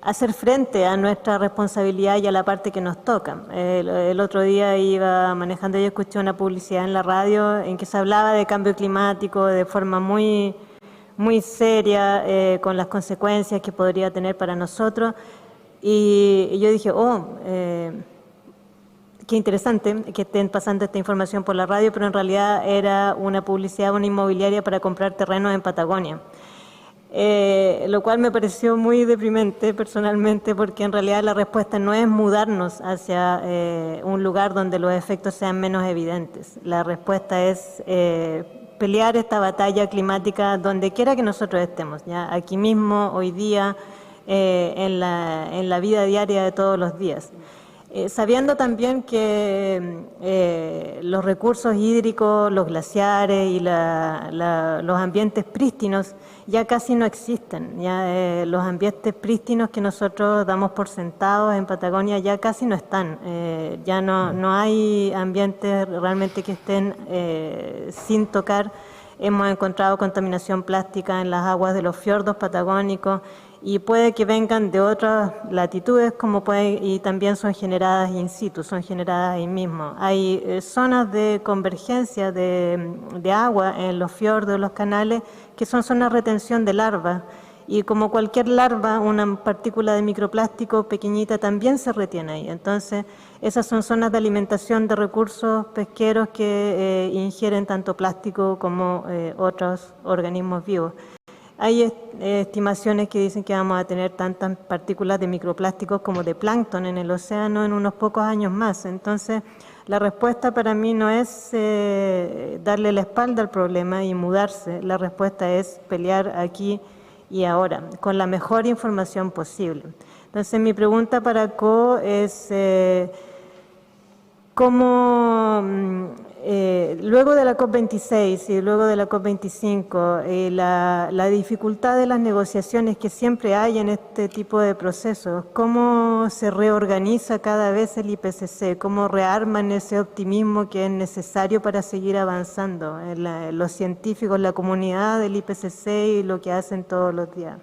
hacer frente a nuestra responsabilidad y a la parte que nos toca. El otro día iba manejando y escuché una publicidad en la radio en que se hablaba de cambio climático de forma muy seria, con las consecuencias que podría tener para nosotros. Y yo dije, qué interesante que estén pasando esta información por la radio, pero en realidad era una publicidad de una inmobiliaria para comprar terrenos en Patagonia. Lo cual me pareció muy deprimente personalmente, porque en realidad la respuesta no es mudarnos hacia un lugar donde los efectos sean menos evidentes. La respuesta es pelear esta batalla climática donde quiera que nosotros estemos, ya aquí mismo, hoy día, en la vida diaria de todos los días. Sabiendo también que los recursos hídricos, los glaciares y los ambientes prístinos ya casi no existen. Ya, los ambientes prístinos que nosotros damos por sentados en Patagonia ya casi no están. Ya no hay ambientes realmente que estén sin tocar. Hemos encontrado contaminación plástica en las aguas de los fiordos patagónicos y puede que vengan de otras latitudes y también son generadas in situ, son generadas ahí mismo. Hay zonas de convergencia de agua en los fiordos, los canales, que son zonas de retención de larvas. Y como cualquier larva, una partícula de microplástico pequeñita también se retiene ahí. Entonces, esas son zonas de alimentación de recursos pesqueros que ingieren tanto plástico como otros organismos vivos. Hay estimaciones que dicen que vamos a tener tantas partículas de microplásticos como de plancton en el océano en unos pocos años más. Entonces, la respuesta para mí no es darle la espalda al problema y mudarse. La respuesta es pelear aquí y ahora, con la mejor información posible. Entonces, mi pregunta para Co es cómo, luego de la COP26 y luego de la COP25, la dificultad de las negociaciones que siempre hay en este tipo de procesos, ¿cómo se reorganiza cada vez el IPCC? ¿Cómo rearman ese optimismo que es necesario para seguir avanzando? Los científicos, la comunidad del IPCC y lo que hacen todos los días.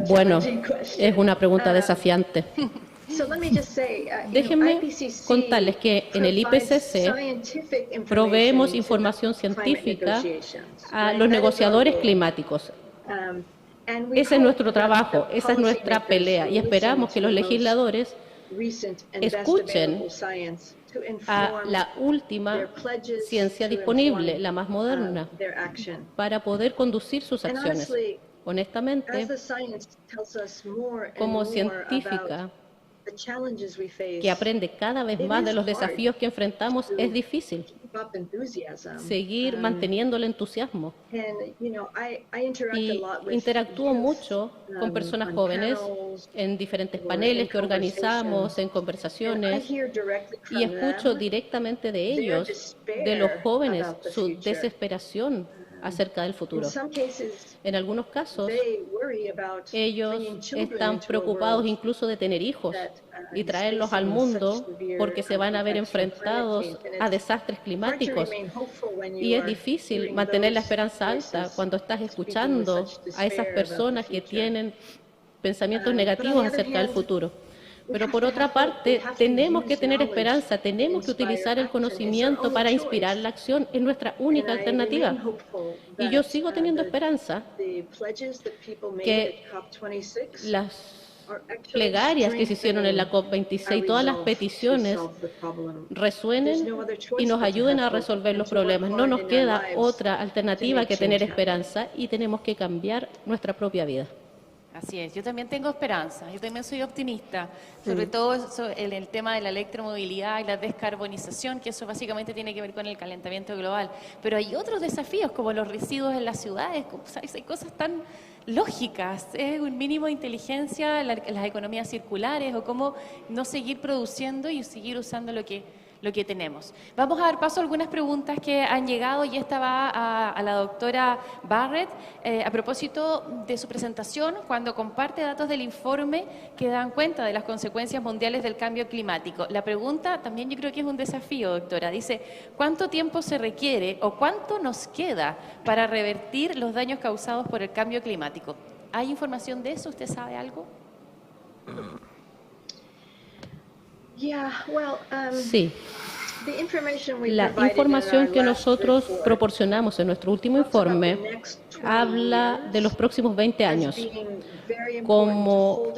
Bueno, es una pregunta desafiante. Déjenme contarles que en el IPCC proveemos información científica a los negociadores climáticos. Ese es nuestro trabajo, esa es nuestra pelea y esperamos que los legisladores escuchen a la última ciencia disponible, la más moderna, para poder conducir sus acciones. Honestamente, como científica que aprende cada vez más de los desafíos que enfrentamos, es difícil seguir manteniendo el entusiasmo. Y interactúo mucho con personas jóvenes en diferentes paneles que organizamos, en conversaciones, y escucho directamente de ellos, de los jóvenes, su desesperación acerca del futuro. En algunos casos, ellos están preocupados incluso de tener hijos y traerlos al mundo porque se van a ver enfrentados a desastres climáticos. Y es difícil mantener la esperanza alta cuando estás escuchando a esas personas que tienen pensamientos negativos acerca del futuro. Pero por otra parte, tenemos que tener esperanza, tenemos que utilizar el conocimiento para inspirar la acción, es nuestra única alternativa. Y yo sigo teniendo esperanza que las plegarias que se hicieron en la COP26, todas las peticiones resuenen y nos ayuden a resolver los problemas. No nos queda otra alternativa que tener esperanza y tenemos que cambiar nuestra propia vida. Así es, yo también tengo esperanza, yo también soy optimista, sobre todo en el tema de la electromovilidad y la descarbonización, que eso básicamente tiene que ver con el calentamiento global. Pero hay otros desafíos, como los residuos en las ciudades, ¿sabes? Hay cosas tan lógicas, un mínimo de inteligencia, las economías circulares, o cómo no seguir produciendo y seguir usando lo que tenemos. Vamos a dar paso a algunas preguntas que han llegado, y esta va a la doctora Barrett a propósito de su presentación, cuando comparte datos del informe que dan cuenta de las consecuencias mundiales del cambio climático. La pregunta también yo creo que es un desafío, doctora. Dice, ¿cuánto tiempo se requiere o cuánto nos queda para revertir los daños causados por el cambio climático? ¿Hay información de eso? ¿Usted sabe algo? Sí. La información que nosotros proporcionamos en nuestro último informe habla de los próximos 20 años como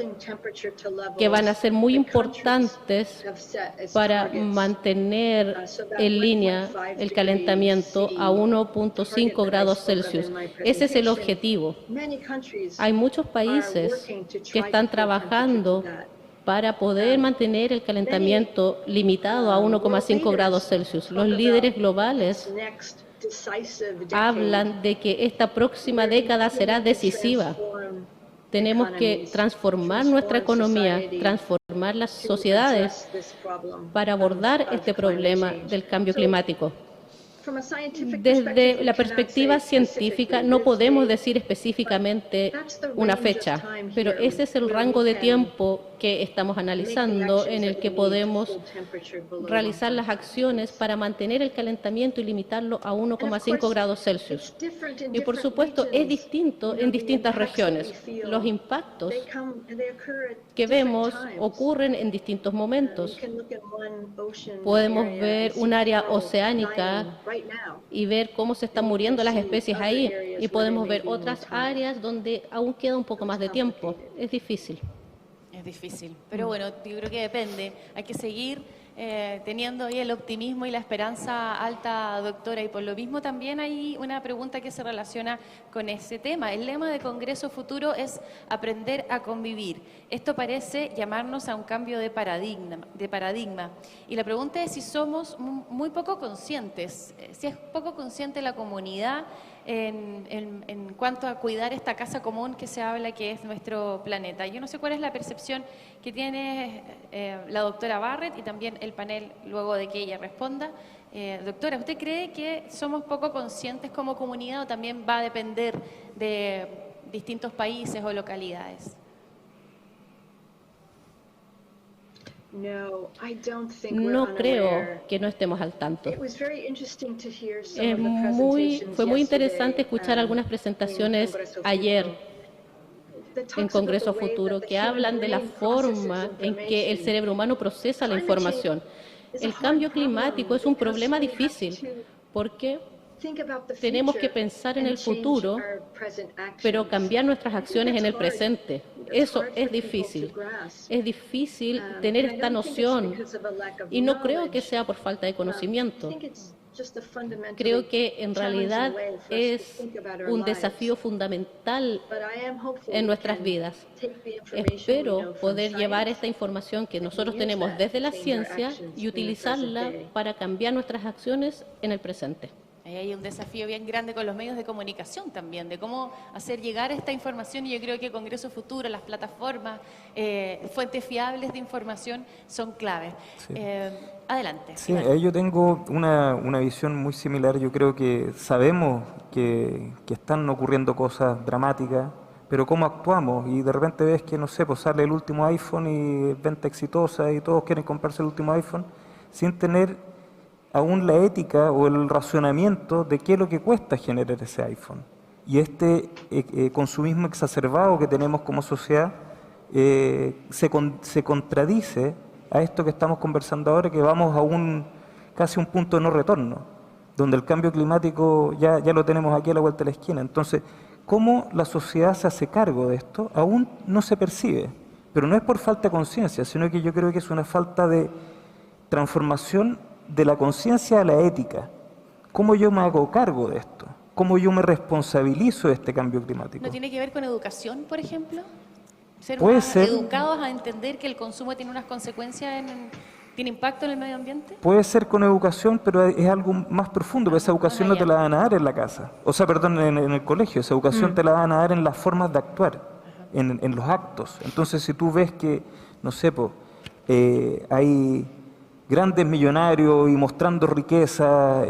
que van a ser muy importantes para mantener en línea el calentamiento a 1.5 grados Celsius. Ese es el objetivo. Hay muchos países que están trabajando para poder mantener el calentamiento limitado a 1,5 grados Celsius. Los líderes globales hablan de que esta próxima década será decisiva. Tenemos que transformar nuestra economía, transformar las sociedades para abordar este problema del cambio climático. Desde la perspectiva científica no podemos decir específicamente una fecha, pero ese es el rango de tiempo que estamos analizando en el que podemos realizar las acciones para mantener el calentamiento y limitarlo a 1,5 grados Celsius. Y por supuesto es distinto en distintas regiones. Los impactos que vemos ocurren en distintos momentos. Podemos ver un área oceánica y ver cómo se están muriendo las especies ahí, y podemos ver otras áreas donde aún queda un poco más de tiempo. Es difícil. Es difícil, pero bueno, yo creo que depende. Hay que seguir teniendo ahí el optimismo y la esperanza alta, doctora, y por lo mismo también hay una pregunta que se relaciona con ese tema. El lema de Congreso Futuro es aprender a convivir. Esto parece llamarnos a un cambio de paradigma. Y la pregunta es si somos muy poco conscientes, si es poco consciente la comunidad en cuanto a cuidar esta casa común que se habla, que es nuestro planeta. Yo no sé cuál es la percepción que tiene la doctora Barrett y también el panel luego de que ella responda. Doctora, ¿usted cree que somos poco conscientes como comunidad o también va a depender de distintos países o localidades? No creo que no estemos al tanto. Fue muy interesante escuchar algunas presentaciones ayer en Congreso Futuro que hablan de la forma en que el cerebro humano procesa la información. El cambio climático es un problema difícil porque tenemos que pensar en el futuro, pero cambiar nuestras acciones en el presente. Eso es difícil. Es difícil tener esta noción y no creo que sea por falta de conocimiento. Creo que en realidad es un desafío fundamental en nuestras vidas. Espero poder llevar esta información que nosotros tenemos desde la ciencia y utilizarla para cambiar nuestras acciones en el presente. Ahí hay un desafío bien grande con los medios de comunicación también, de cómo hacer llegar esta información, y yo creo que Congreso Futuro, las plataformas, fuentes fiables de información son claves. Sí. Adelante. Sí, yo tengo una visión muy similar. Yo creo que sabemos que están ocurriendo cosas dramáticas, pero cómo actuamos, y de repente ves que, no sé, pues sale el último iPhone y venta exitosa y todos quieren comprarse el último iPhone sin tener aún la ética o el racionamiento de qué es lo que cuesta generar ese iPhone. Y este consumismo exacerbado que tenemos como sociedad se contradice a esto que estamos conversando ahora, que vamos a casi un punto de no retorno, donde el cambio climático ya lo tenemos aquí a la vuelta de la esquina. Entonces, ¿cómo la sociedad se hace cargo de esto? Aún no se percibe, pero no es por falta de conciencia, sino que yo creo que es una falta de transformación de la conciencia a la ética. ¿Cómo yo me hago cargo de esto? ¿Cómo yo me responsabilizo de este cambio climático? ¿No tiene que ver con educación, por ejemplo? Ser Puede más ser. educados a entender que el consumo tiene unas consecuencias, tiene impacto en el medio ambiente. Puede ser con educación, pero es algo más profundo, porque esa educación no te la van a dar en la casa, o sea, perdón, en el colegio, esa educación te la van a dar en las formas de actuar, en los actos. Entonces, si tú ves que, no sé, hay grandes millonarios y mostrando riqueza,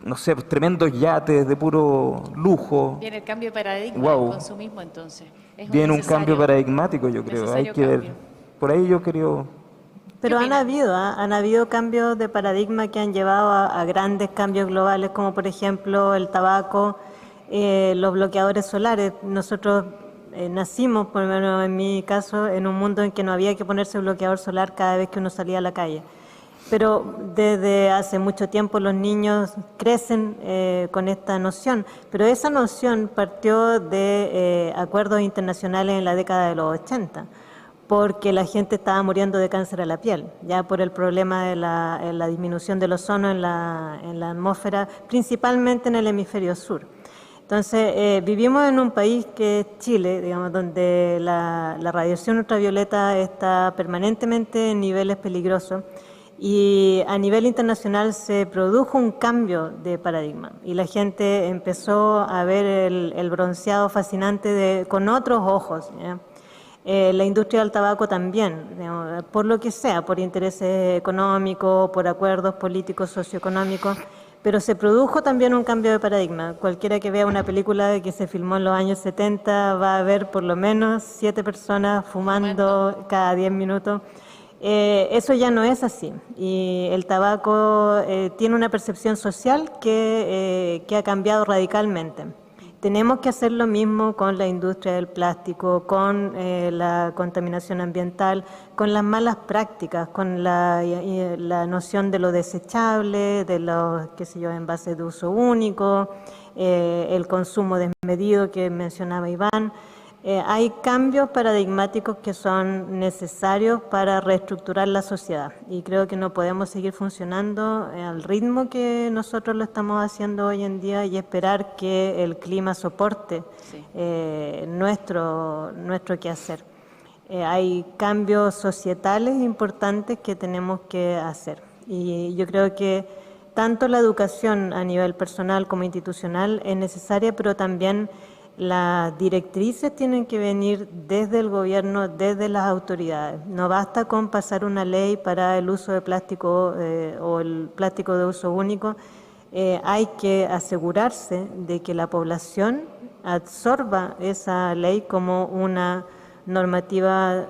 no sé, tremendos yates de puro lujo. Viene el cambio de paradigma del consumismo, entonces. Viene un cambio paradigmático, yo creo. Hay que ver. Por ahí yo creo. Pero han habido cambios de paradigma que han llevado a grandes cambios globales, como por ejemplo el tabaco, los bloqueadores solares. Nosotros nacimos, por lo menos en mi caso, en un mundo en que no había que ponerse bloqueador solar cada vez que uno salía a la calle. Pero desde hace mucho tiempo los niños crecen con esta noción, pero esa noción partió de acuerdos internacionales en la década de los 80, porque la gente estaba muriendo de cáncer a la piel, ya por el problema de la disminución del ozono en la atmósfera, principalmente en el hemisferio sur. Entonces, vivimos en un país que es Chile, digamos, donde la radiación ultravioleta está permanentemente en niveles peligrosos. Y a nivel internacional se produjo un cambio de paradigma y la gente empezó a ver el bronceado fascinante con otros ojos, ¿ya? La industria del tabaco también, digamos, por lo que sea, por intereses económicos, por acuerdos políticos, socioeconómicos, pero se produjo también un cambio de paradigma. Cualquiera que vea una película que se filmó en los años 70 va a ver por lo menos 7 personas fumando cada 10 minutos. Eso ya no es así y el tabaco tiene una percepción social que ha cambiado radicalmente. Tenemos que hacer lo mismo con la industria del plástico, con la contaminación ambiental, con las malas prácticas, con la noción de lo desechable, de los, qué sé yo, envases de uso único, el consumo desmedido que mencionaba Iván. Hay cambios paradigmáticos que son necesarios para reestructurar la sociedad y creo que no podemos seguir funcionando al ritmo que nosotros lo estamos haciendo hoy en día y esperar que el clima soporte nuestro quehacer. Hay cambios societales importantes que tenemos que hacer y yo creo que tanto la educación a nivel personal como institucional es necesaria, pero también las directrices tienen que venir desde el gobierno, desde las autoridades. No basta con pasar una ley para el uso de plástico o el plástico de uso único. Hay que asegurarse de que la población absorba esa ley como una normativa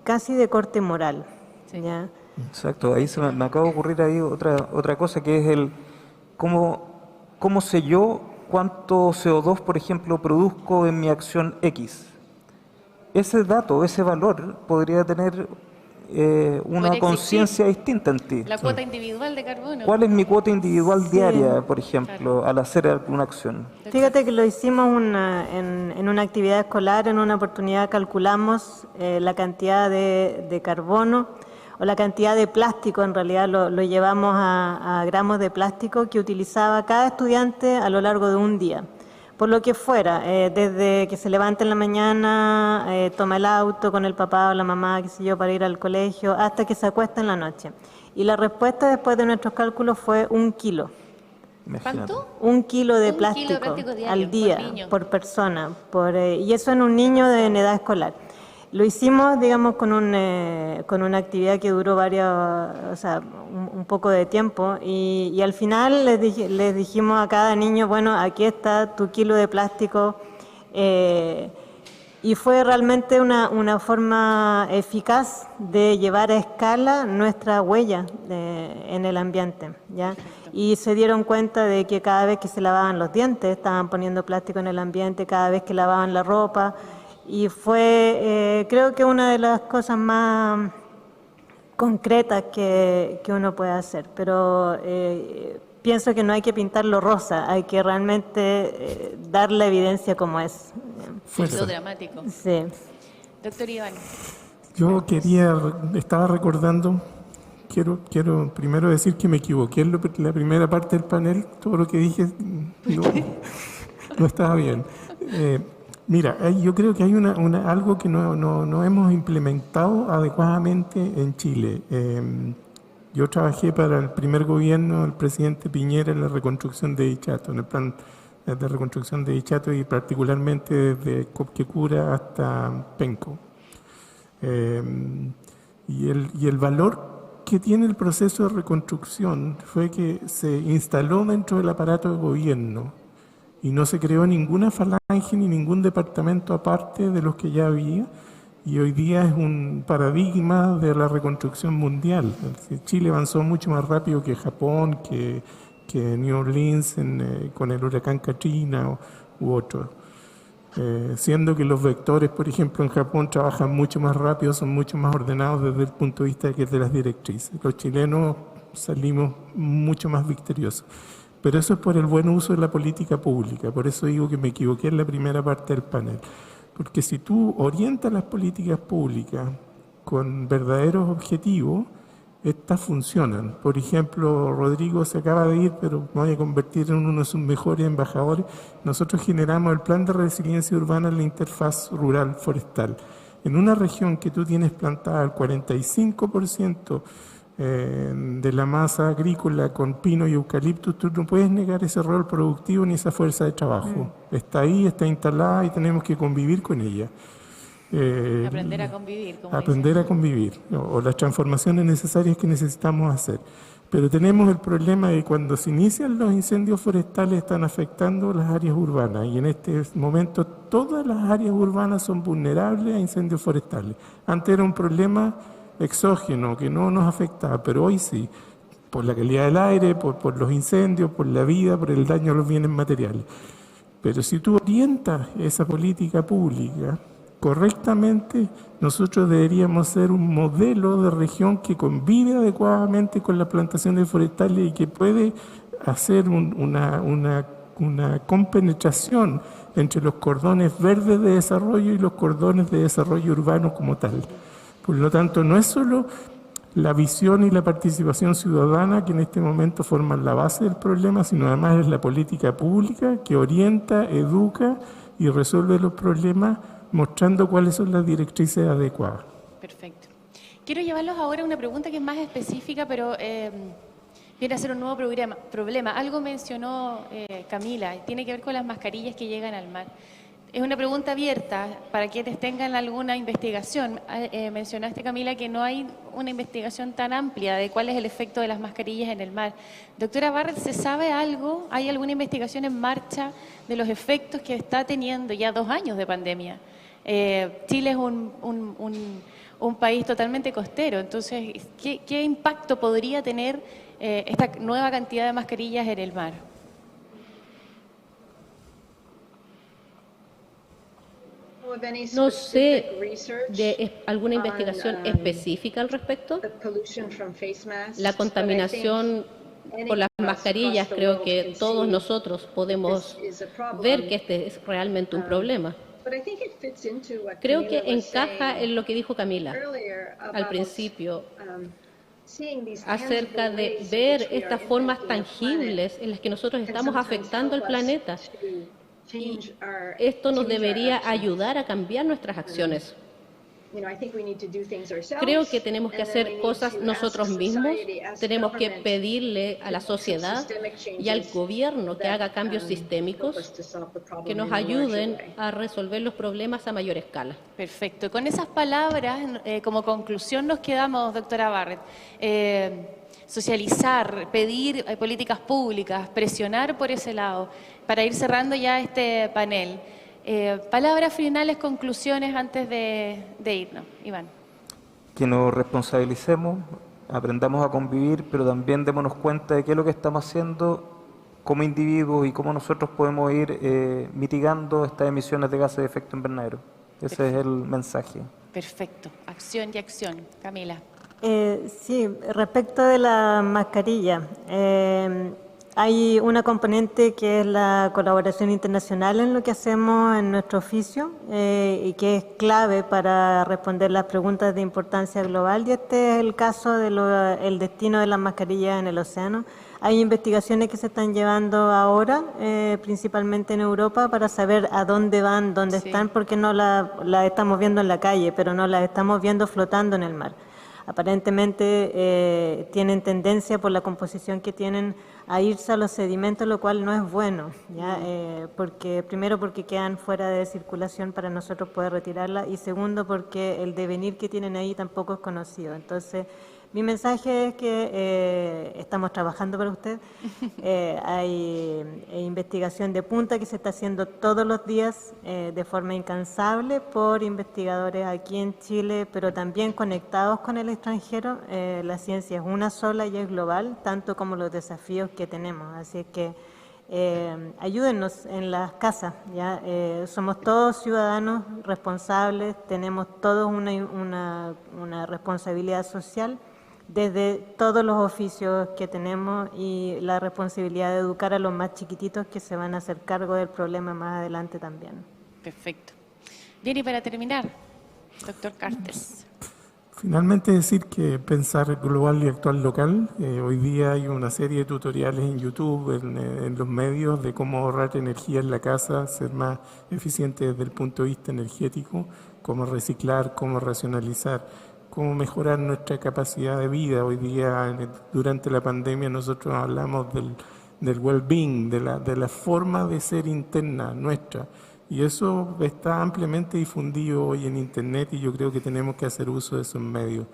casi de corte moral. ¿Ya? Exacto, ahí me acaba de ocurrir ahí otra cosa que es cómo sé yo cuánto CO2, por ejemplo, produzco en mi acción X. Ese dato, ese valor, podría tener una conciencia distinta en ti. La cuota individual de carbono. ¿Cuál es mi cuota individual diaria, por ejemplo, al hacer alguna acción? Fíjate que lo hicimos en una actividad escolar, en una oportunidad calculamos la cantidad de carbono o la cantidad de plástico, en realidad lo llevamos a gramos de plástico que utilizaba cada estudiante a lo largo de un día. Por lo que fuera, desde que se levanta en la mañana, toma el auto con el papá o la mamá, qué sé yo, para ir al colegio, hasta que se acuesta en la noche. Y la respuesta después de nuestros cálculos fue 1 kilo. ¿Cuánto? 1 kilo de plástico diario, al día, por persona, y eso en un niño en edad escolar. Lo hicimos, digamos, con una actividad que duró un poco de tiempo y al final les dijimos a cada niño, bueno, aquí está tu kilo de plástico y fue realmente una forma eficaz de llevar a escala nuestra huella en el ambiente, ¿ya? Y se dieron cuenta de que cada vez que se lavaban los dientes estaban poniendo plástico en el ambiente, cada vez que lavaban la ropa. Y fue, creo que una de las cosas más concretas que uno puede hacer, pero pienso que no hay que pintarlo rosa, hay que realmente dar la evidencia como es. Lo dramático. Sí. Doctor Iván. Yo estaba recordando, quiero primero decir que me equivoqué en la primera parte del panel, todo lo que dije no estaba bien. Mira, yo creo que hay algo que no hemos implementado adecuadamente en Chile. Yo trabajé para el primer gobierno del presidente Piñera en la reconstrucción de Dichato, en el plan de reconstrucción de Dichato y particularmente desde Copquecura hasta Penco. Y el valor que tiene el proceso de reconstrucción fue que se instaló dentro del aparato de gobierno y no se creó ninguna falange ni ningún departamento aparte de los que ya había. Y hoy día es un paradigma de la reconstrucción mundial. Chile avanzó mucho más rápido que Japón, que New Orleans con el huracán Katrina u otros. Siendo que los vectores, por ejemplo, en Japón trabajan mucho más rápido, son mucho más ordenados desde el punto de vista de las directrices. Los chilenos salimos mucho más victoriosos. Pero eso es por el buen uso de la política pública. Por eso digo que me equivoqué en la primera parte del panel. Porque si tú orientas las políticas públicas con verdaderos objetivos, estas funcionan. Por ejemplo, Rodrigo se acaba de ir, pero me voy a convertir en uno de sus mejores embajadores. Nosotros generamos el plan de resiliencia urbana en la interfaz rural forestal. En una región que tú tienes plantada el 45% de la masa agrícola con pino y eucaliptus, tú no puedes negar ese rol productivo ni esa fuerza de trabajo. Está ahí, está instalada y tenemos que convivir con ella. Aprender a convivir. Aprender a convivir, o las transformaciones necesarias que necesitamos hacer. Pero tenemos el problema de cuando se inician los incendios forestales están afectando las áreas urbanas y en este momento todas las áreas urbanas son vulnerables a incendios forestales. Antes era un problema exógeno que no nos afectaba, pero hoy sí, por la calidad del aire, por los incendios, por la vida, por el daño a los bienes materiales. Pero si tú orientas esa política pública correctamente, nosotros deberíamos ser un modelo de región que convive adecuadamente con las plantaciones forestales y que puede hacer una compenetración entre los cordones verdes de desarrollo y los cordones de desarrollo urbano como tal. Por lo tanto, no es solo la visión y la participación ciudadana que en este momento forman la base del problema, sino además es la política pública que orienta, educa y resuelve los problemas mostrando cuáles son las directrices adecuadas. Perfecto. Quiero llevarlos ahora a una pregunta que es más específica, pero viene a ser un nuevo problema. Algo mencionó Camila, tiene que ver con las mascarillas que llegan al mar. Es una pregunta abierta para quienes tengan alguna investigación. Mencionaste, Camila, que no hay una investigación tan amplia de cuál es el efecto de las mascarillas en el mar. Doctora Barrett, ¿se sabe algo? ¿Hay alguna investigación en marcha de los efectos que está teniendo ya 2 años de pandemia? Chile es un país totalmente costero, entonces, ¿qué impacto podría tener esta nueva cantidad de mascarillas en el mar? No sé de alguna investigación específica al respecto. La contaminación por las mascarillas, creo que todos nosotros podemos ver que este es realmente un problema. Creo que encaja en lo que dijo Camila al principio, acerca de ver estas formas tangibles en las que nosotros estamos afectando al planeta. Y esto nos debería ayudar a cambiar nuestras acciones. Creo que tenemos que hacer cosas nosotros mismos, tenemos que pedirle a la sociedad y al gobierno que haga cambios sistémicos que nos ayuden a resolver los problemas a mayor escala. Perfecto. Con esas palabras, como conclusión nos quedamos, doctora Barrett. Socializar, pedir políticas públicas, presionar por ese lado, para ir cerrando ya este panel. Palabras finales, conclusiones antes de irnos. Iván. Que nos responsabilicemos, aprendamos a convivir, pero también démonos cuenta de qué es lo que estamos haciendo como individuos y cómo nosotros podemos ir mitigando estas emisiones de gases de efecto invernadero. Ese es el mensaje. Perfecto. Acción y acción. Camila. Sí, respecto de la mascarilla, hay una componente que es la colaboración internacional en lo que hacemos en nuestro oficio y que es clave para responder las preguntas de importancia global, y este es el caso del destino de las mascarillas en el océano. Hay investigaciones que se están llevando ahora, principalmente en Europa, para saber a dónde van, dónde están, porque no la estamos viendo en la calle, pero no la estamos viendo flotando en el mar. Aparentemente tienen tendencia por la composición que tienen a irse a los sedimentos, lo cual no es bueno, ¿ya? Primero porque quedan fuera de circulación para nosotros poder retirarla, y segundo porque el devenir que tienen ahí tampoco es conocido. Entonces, mi mensaje es que estamos trabajando para usted. Hay investigación de punta que se está haciendo todos los días de forma incansable por investigadores aquí en Chile, pero también conectados con el extranjero. La ciencia es una sola y es global, tanto como los desafíos que tenemos. Así es que ayúdennos en las casas, ¿ya? Somos todos ciudadanos responsables, tenemos todos una responsabilidad social desde todos los oficios que tenemos, y la responsabilidad de educar a los más chiquititos que se van a hacer cargo del problema más adelante también. Perfecto. Bien, y para terminar, doctor Cartes. Finalmente decir que pensar global y actuar local. Hoy día hay una serie de tutoriales en YouTube, en los medios, de cómo ahorrar energía en la casa, ser más eficiente desde el punto de vista energético, cómo reciclar, cómo racionalizar, cómo mejorar nuestra capacidad de vida. Hoy día, durante la pandemia, nosotros hablamos del well-being, de la forma de ser interna nuestra. Y eso está ampliamente difundido hoy en Internet, y yo creo que tenemos que hacer uso de esos medios.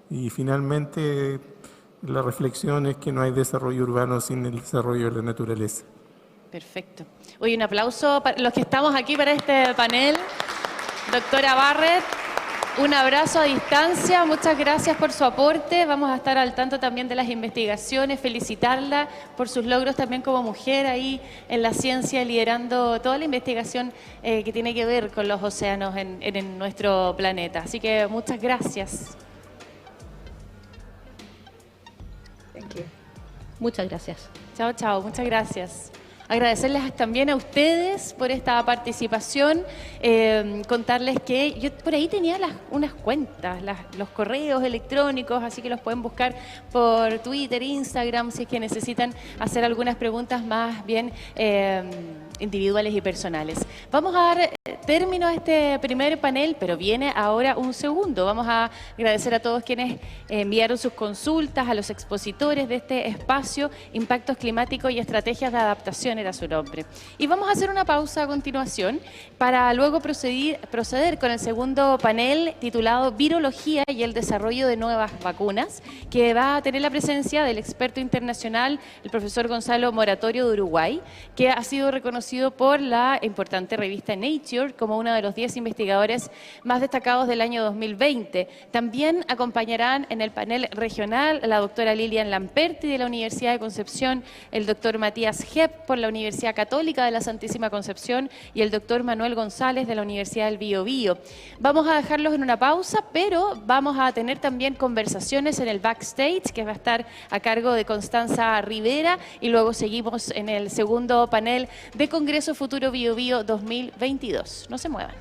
Y finalmente, la reflexión es que no hay desarrollo urbano sin el desarrollo de la naturaleza. Perfecto. Hoy un aplauso para los que estamos aquí para este panel. Doctora Barrett, un abrazo a distancia, muchas gracias por su aporte. Vamos a estar al tanto también de las investigaciones, felicitarla por sus logros también como mujer ahí en la ciencia, liderando toda la investigación que tiene que ver con los océanos en nuestro planeta. Así que muchas gracias. Muchas gracias. Chao, chao, muchas gracias. Agradecerles también a ustedes por esta participación, contarles que yo por ahí tenía unas cuentas, los correos electrónicos, así que los pueden buscar por Twitter, Instagram, si es que necesitan hacer algunas preguntas más bien individuales y personales. Vamos a dar término a este primer panel, pero viene ahora un segundo. Vamos a agradecer a todos quienes enviaron sus consultas, a los expositores de este espacio, Impactos Climáticos y Estrategias de Adaptación era su nombre. Y vamos a hacer una pausa a continuación para luego proceder con el segundo panel titulado Virología y el desarrollo de nuevas vacunas, que va a tener la presencia del experto internacional, el profesor Gonzalo Moratorio de Uruguay, que ha sido reconocido por la importante revista Nature como uno de los 10 investigadores más destacados del año 2020. También acompañarán en el panel regional la doctora Lilian Lamperti de la Universidad de Concepción, el doctor Matías Hepp por la Universidad Católica de la Santísima Concepción y el doctor Manuel González de la Universidad del Biobío. Vamos a dejarlos en una pausa, pero vamos a tener también conversaciones en el backstage, que va a estar a cargo de Constanza Rivera, y luego seguimos en el segundo panel de Congreso Futuro Biobío 2022. No se muevan.